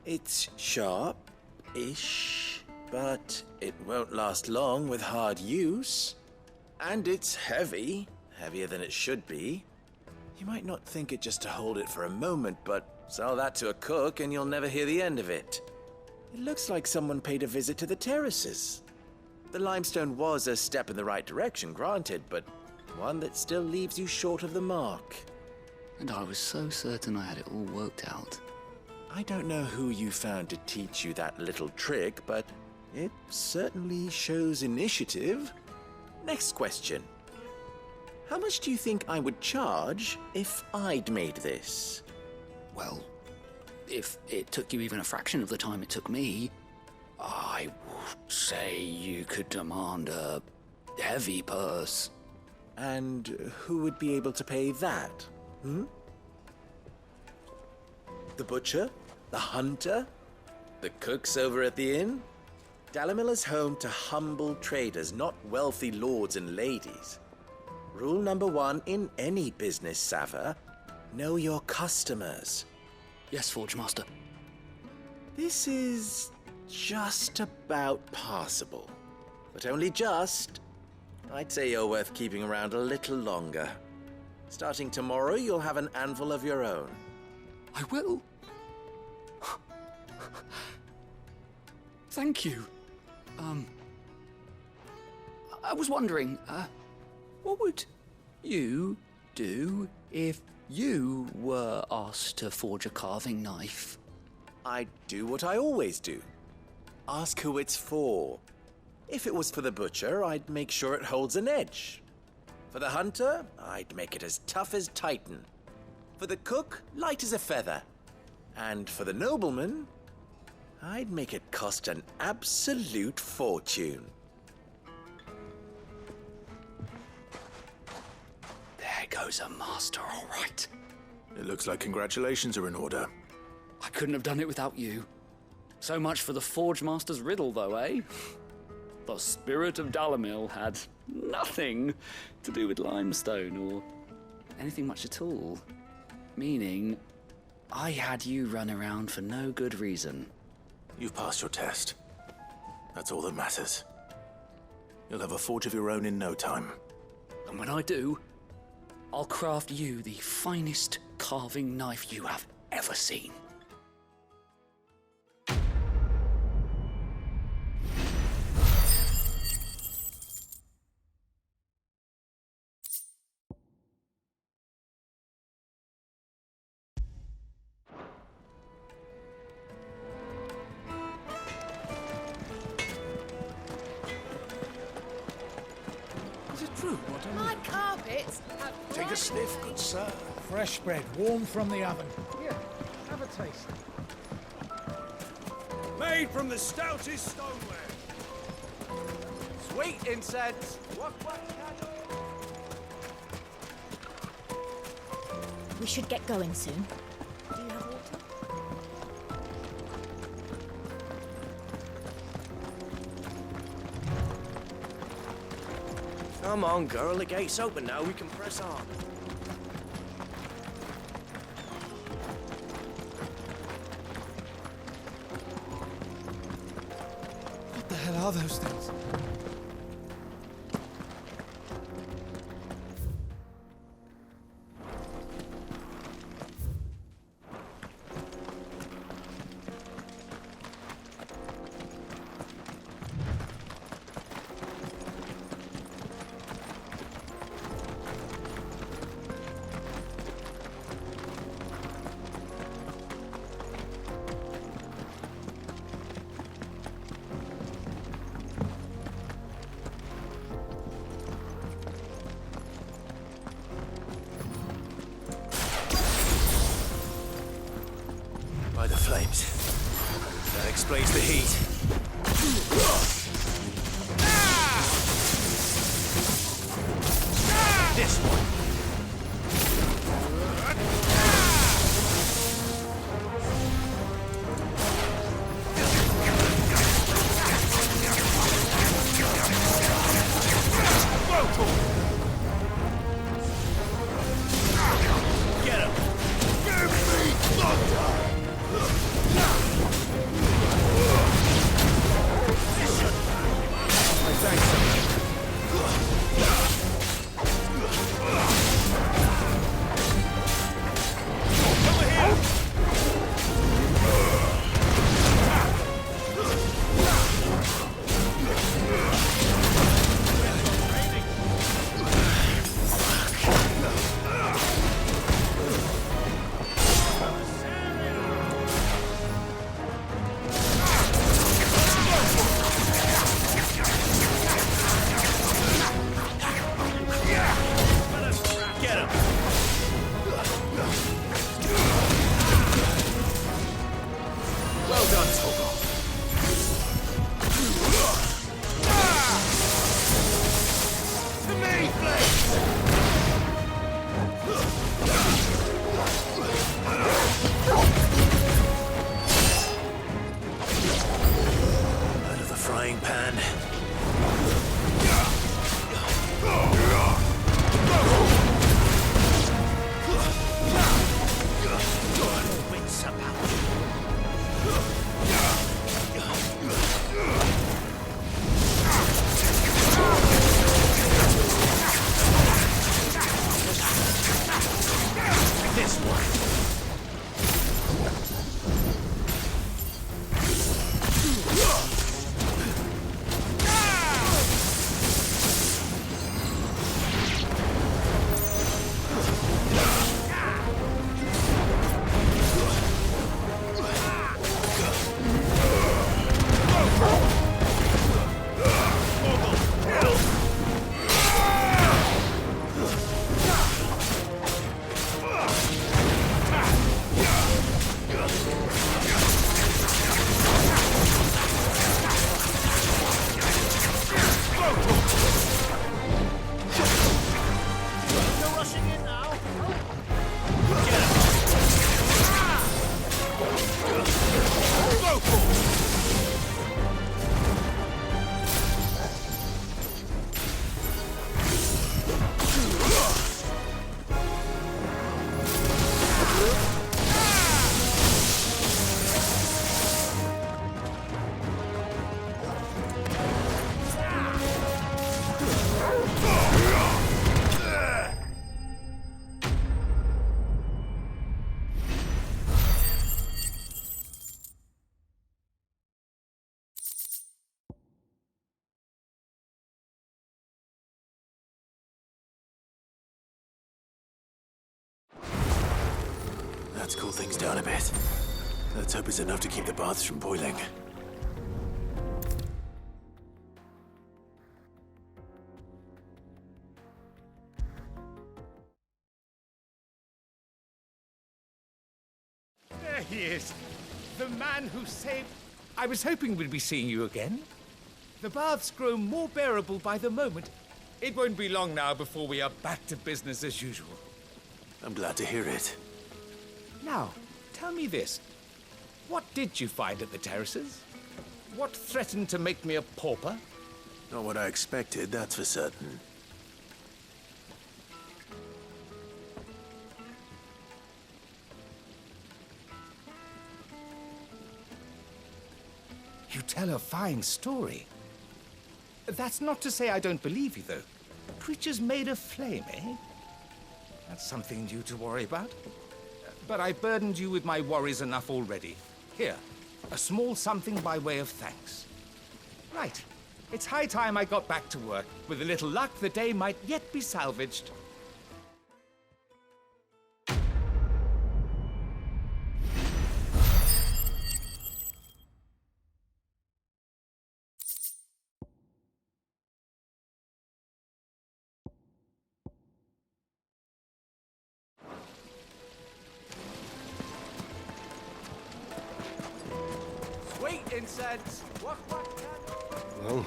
It's sharp-ish, but it won't last long with hard use. And it's heavy, heavier than it should be. You might not think it just to hold it for a moment, but sell that to a cook and you'll never hear the end of it. It looks like someone paid a visit to the terraces. The limestone was a step in the right direction, granted, but one that still leaves you short of the mark. And I was so certain I had it all worked out. I don't know who you found to teach you that little trick, but it certainly shows initiative. Next question. How much do you think I would charge if I'd made this? Well, if it took you even a fraction of the time it took me, I would say you could demand a heavy purse. And who would be able to pay that? The butcher? The hunter? The cooks over at the inn? Dalimil is home to humble traders, not wealthy lords and ladies. Rule number 1 in any business, Sava, know your customers. Yes, Forge Master. This is just about passable, but only just. I'd say you're worth keeping around a little longer. Starting tomorrow, you'll have an anvil of your own. I will. Thank you. I was wondering, what would you do if you were asked to forge a carving knife? I'd do what I always do. Ask who it's for. If it was for the butcher, I'd make sure it holds an edge. For the hunter, I'd make it as tough as Titan. For the cook, light as a feather. And for the nobleman, I'd make it cost an absolute fortune. There goes a master, all right. It looks like congratulations are in order. I couldn't have done it without you. So much for the Forge Master's riddle, though, eh? The spirit of Dalimil had nothing to do with limestone or anything much at all. Meaning, I had you run around for no good reason. You've passed your test. That's all that matters. You'll have a forge of your own in no time. And when I do, I'll craft you the finest carving knife you have ever seen. My carpets have Take a sniff, good sir. Fresh bread, warm from the oven. Here, have a taste. Made from the stoutest stoneware. Sweet incense. We should get going soon. Do you have water? Come on, girl, the gate's open now, we can press on. What the hell are those things? By the flames. That explains the heat. This one. Get him! Give me thunder! Let's cool things down a bit. Let's hope it's enough to keep the baths from boiling. There he is. The man who saved... I was hoping we'd be seeing you again. The baths grow more bearable by the moment. It won't be long now before we are back to business as usual. I'm glad to hear it. Now, tell me this. What did you find at the terraces? What threatened to make me a pauper? Not what I expected, that's for certain. tell a fine story. That's not to say I don't believe you, though. Creatures made of flame, eh? That's something new to worry about. But I burdened you with my worries enough already. Here, a small something by way of thanks. Right. It's high time I got back to work. With a little luck, the day might yet be salvaged. Sweet incense! What Well,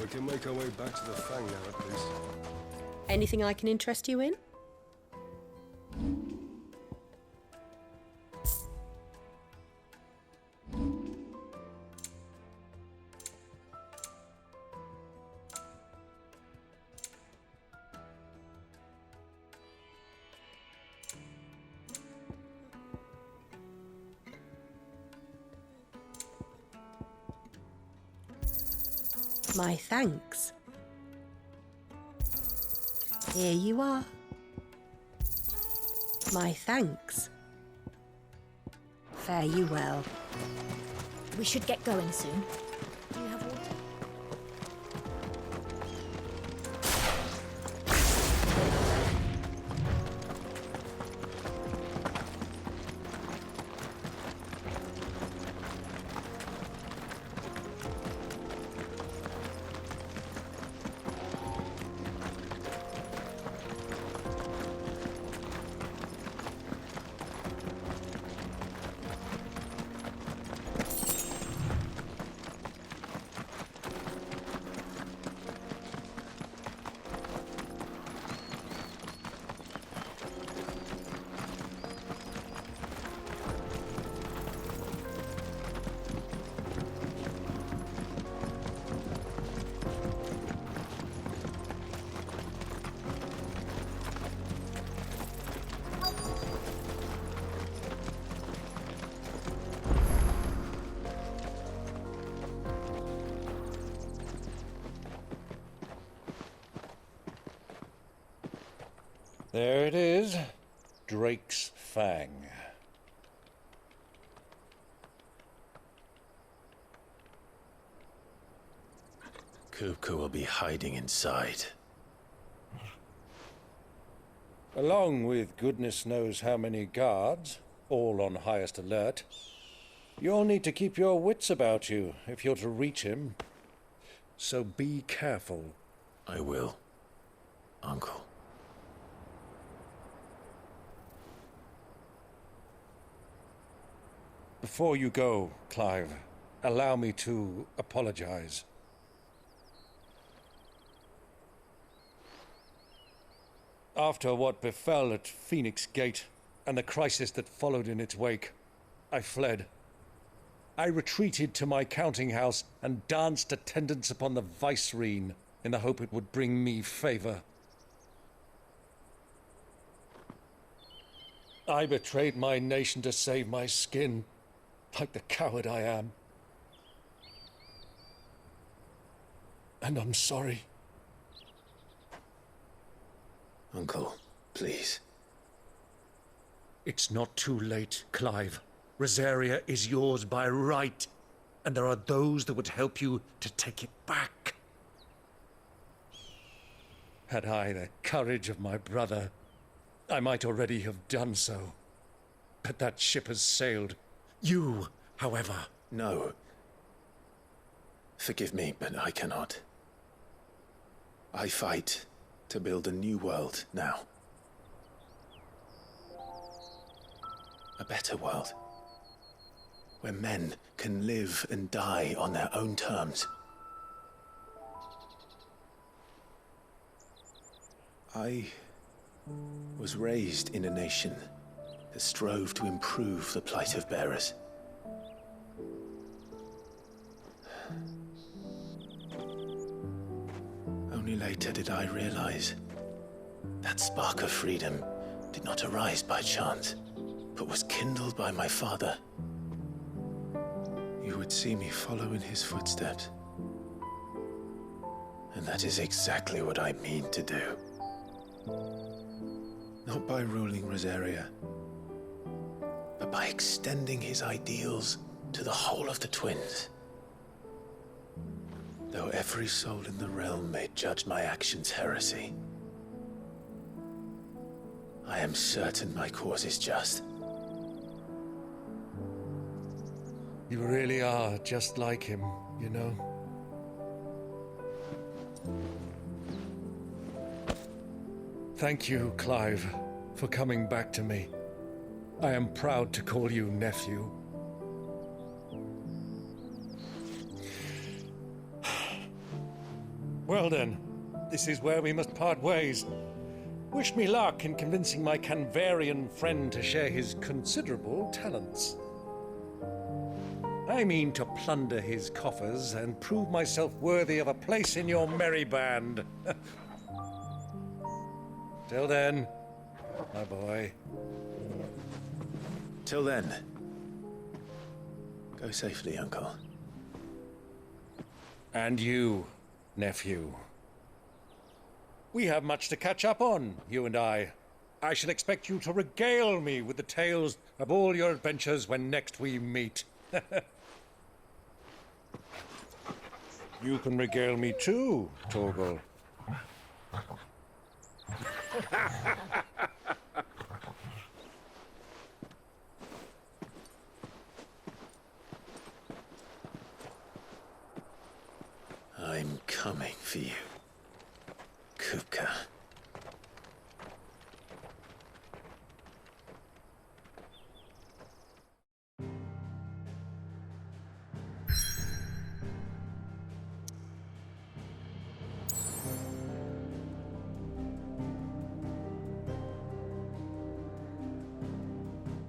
we can make our way back to the Fang now, at least. Anything I can interest you in? My thanks. Here you are. My thanks. Fare you well. We should get going soon. Do you have water? There it is. Drake's Fang. Kupka will be hiding inside. Along with goodness knows how many guards, all on highest alert. You'll need to keep your wits about you if you're to reach him. So be careful. I will, Uncle. Before you go, Clive, allow me to apologize. After what befell at Phoenix Gate and the crisis that followed in its wake, I fled. I retreated to my counting house and danced attendance upon the vicereine in the hope it would bring me favor. I betrayed my nation to save my skin, like the coward I am. And I'm sorry. Uncle, please. It's not too late, Clive. Rosaria is yours by right, and there are those that would help you to take it back. Had I the courage of my brother, I might already have done so. But that ship has sailed. You, however... No. Forgive me, but I cannot. I fight to build a new world now. A better world. Where men can live and die on their own terms. I was raised in a nation that strove to improve the plight of bearers. Only later did I realize that spark of freedom did not arise by chance, but was kindled by my father. You were would see me follow in his footsteps. And that is exactly what I mean to do. Not by ruling Rosaria, but by extending his ideals to the whole of the Twins. Though every soul in the realm may judge my actions heresy, I am certain my cause is just. You really are just like him, you know? Thank you, Clive, for coming back to me. I am proud to call you nephew. Well then, this is where we must part ways. Wish me luck in convincing my Canvarian friend to share his considerable talents. I mean to plunder his coffers and prove myself worthy of a place in your merry band. Till then, my boy. Till then, go safely, Uncle. And you, nephew. We have much to catch up on, you and I. I shall expect you to regale me with the tales of all your adventures when next we meet. You can regale me too, Torgal. I'm coming for you, Kupka.